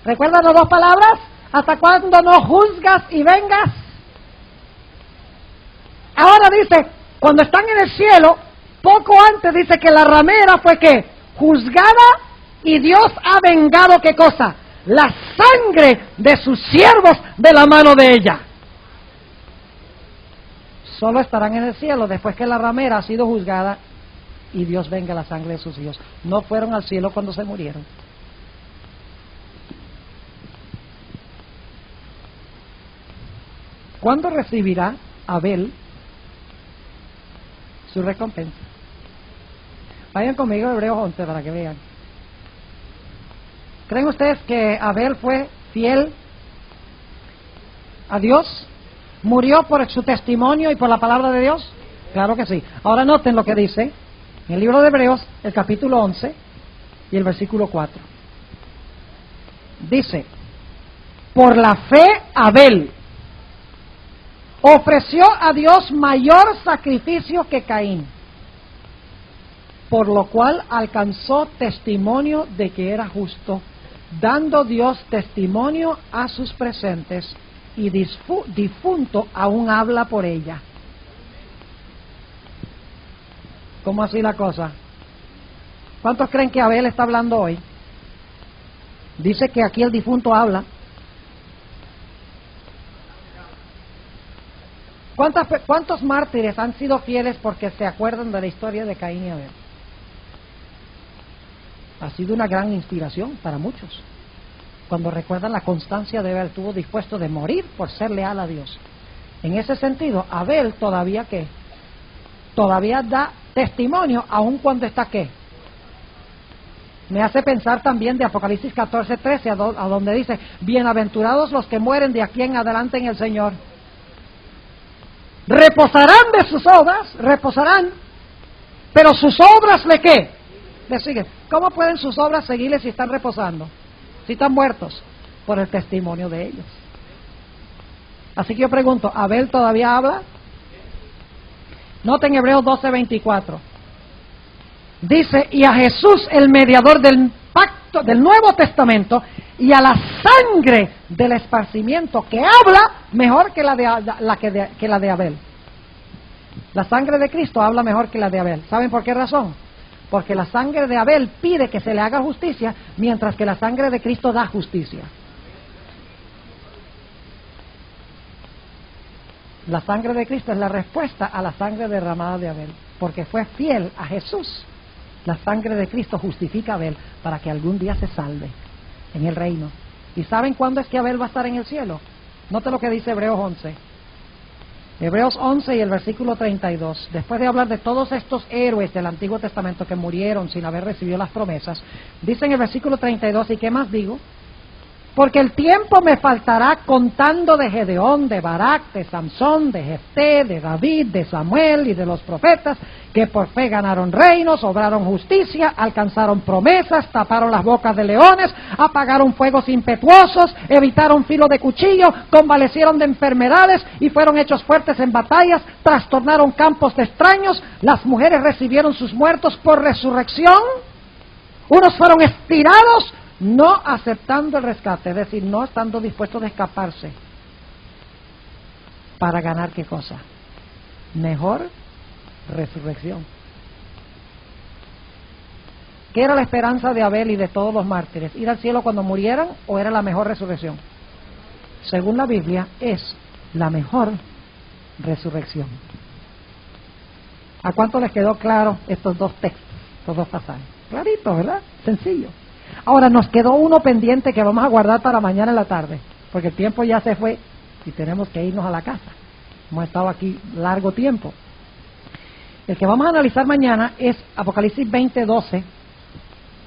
¿Recuerdan las dos palabras? ¿Hasta cuándo no juzgas y vengas? Ahora dice, cuando están en el cielo, poco antes dice que la ramera fue ¿qué? Juzgada, y Dios ha vengado ¿qué cosa? La sangre de sus siervos de la mano de ella. Solo estarán en el cielo después que la ramera ha sido juzgada y Dios venga la sangre de sus hijos. No fueron al cielo cuando se murieron. ¿Cuándo recibirá Abel su recompensa? Vayan conmigo a Hebreos 11 para que vean. ¿Creen ustedes que Abel fue fiel a Dios? ¿Murió por su testimonio y por la palabra de Dios? Claro que sí. Ahora noten lo que dice en el libro de Hebreos, el capítulo 11 y el versículo 4. Dice, por la fe Abel ofreció a Dios mayor sacrificio que Caín, por lo cual alcanzó testimonio de que era justo, dando Dios testimonio a sus presentes, y difunto aún habla por ella. ¿Cómo así la cosa? ¿Cuántos creen que Abel está hablando hoy? Dice que aquí el difunto habla. ¿Cuántos mártires han sido fieles porque se acuerdan de la historia de Caín y Abel? Ha sido una gran inspiración para muchos. Cuando recuerdan la constancia de Abel, estuvo dispuesto de morir por ser leal a Dios. En ese sentido, Abel todavía da testimonio, aun cuando está ¿qué? Me hace pensar también de Apocalipsis 14:13, a donde dice: bienaventurados los que mueren de aquí en adelante en el Señor. Reposarán de sus obras, reposarán, pero sus obras ¿le qué? Le siguen. ¿Cómo pueden sus obras seguirles si están reposando? Si están muertos, por el testimonio de ellos. Así que yo pregunto, ¿Abel todavía habla? Noten Hebreos 12:24. Dice: y a Jesús, el mediador del pacto, del Nuevo Testamento, y a la sangre del esparcimiento, que habla mejor que la de Abel. La sangre de Cristo habla mejor que la de Abel. ¿Saben por qué razón? Porque la sangre de Abel pide que se le haga justicia, mientras que la sangre de Cristo da justicia. La sangre de Cristo es la respuesta a la sangre derramada de Abel, porque fue fiel a Jesús. La sangre de Cristo justifica a Abel para que algún día se salve en el reino. ¿Y saben cuándo es que Abel va a estar en el cielo? Note lo que dice Hebreos 11. Hebreos 11 y el versículo 32. Después de hablar de todos estos héroes del Antiguo Testamento que murieron sin haber recibido las promesas, dice en el versículo 32, ¿y qué más digo? Porque el tiempo me faltará contando de Gedeón, de Barak, de Samsón, de Jefté, de David, de Samuel y de los profetas, que por fe ganaron reinos, obraron justicia, alcanzaron promesas, taparon las bocas de leones, apagaron fuegos impetuosos, evitaron filo de cuchillo, convalecieron de enfermedades y fueron hechos fuertes en batallas, trastornaron campos de extraños, las mujeres recibieron sus muertos por resurrección, unos fueron estirados, no aceptando el rescate, es decir, no estando dispuestos a escaparse para ganar ¿qué cosa? Mejor resurrección. ¿Qué era la esperanza de Abel y de todos los mártires? ¿Ir al cielo cuando murieran o era la mejor resurrección? Según la Biblia, es la mejor resurrección. ¿A cuánto les quedó claro estos dos textos, estos dos pasajes? Clarito, ¿verdad? Sencillo. Ahora nos quedó uno pendiente que vamos a guardar para mañana en la tarde, porque el tiempo ya se fue y tenemos que irnos a la casa. Hemos estado aquí largo tiempo. El que vamos a analizar mañana es Apocalipsis 20:12,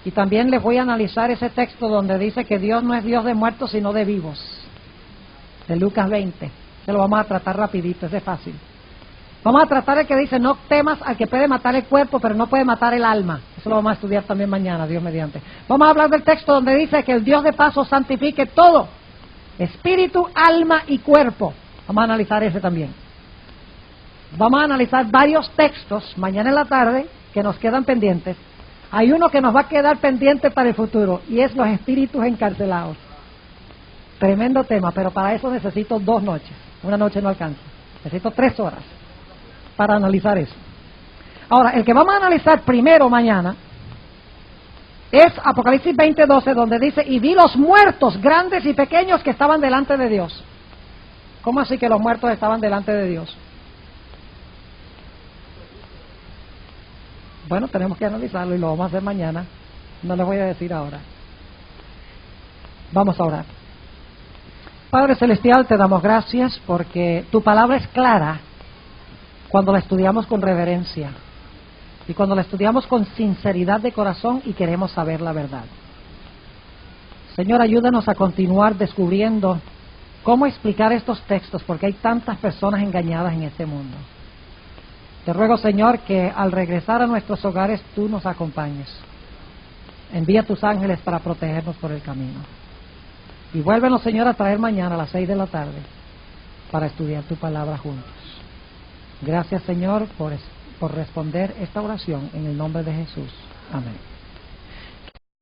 y también les voy a analizar ese texto donde dice que Dios no es Dios de muertos sino de vivos, de Lucas 20. Se lo vamos a tratar rapidito, ese es fácil. Vamos a tratar el que dice: no temas al que puede matar el cuerpo pero no puede matar el alma. Eso lo vamos a estudiar también mañana, Dios mediante. Vamos a hablar del texto donde dice que el Dios de paz os santifique todo, espíritu, alma y cuerpo. Vamos a analizar ese también. Vamos a analizar varios textos mañana en la tarde que nos quedan pendientes. Hay uno que nos va a quedar pendiente para el futuro y es los espíritus encarcelados. Tremendo tema, pero para eso necesito 2 noches. Una noche no alcanza. Necesito 3 horas para analizar eso. Ahora, el que vamos a analizar primero mañana es Apocalipsis 20:12, donde dice: y vi los muertos, grandes y pequeños, que estaban delante de Dios. ¿Cómo así que los muertos estaban delante de Dios? Bueno, tenemos que analizarlo y lo vamos a hacer mañana. No les voy a decir ahora. Vamos a orar. Padre Celestial, te damos gracias porque tu palabra es clara cuando la estudiamos con reverencia y cuando la estudiamos con sinceridad de corazón y queremos saber la verdad. Señor, ayúdanos a continuar descubriendo cómo explicar estos textos, porque hay tantas personas engañadas en este mundo. Te ruego, Señor, que al regresar a nuestros hogares tú nos acompañes. Envía tus ángeles para protegernos por el camino. Y vuélvenos, Señor, a traer mañana a las 6 de la tarde para estudiar tu palabra juntos. Gracias, Señor, por responder esta oración en el nombre de Jesús. Amén.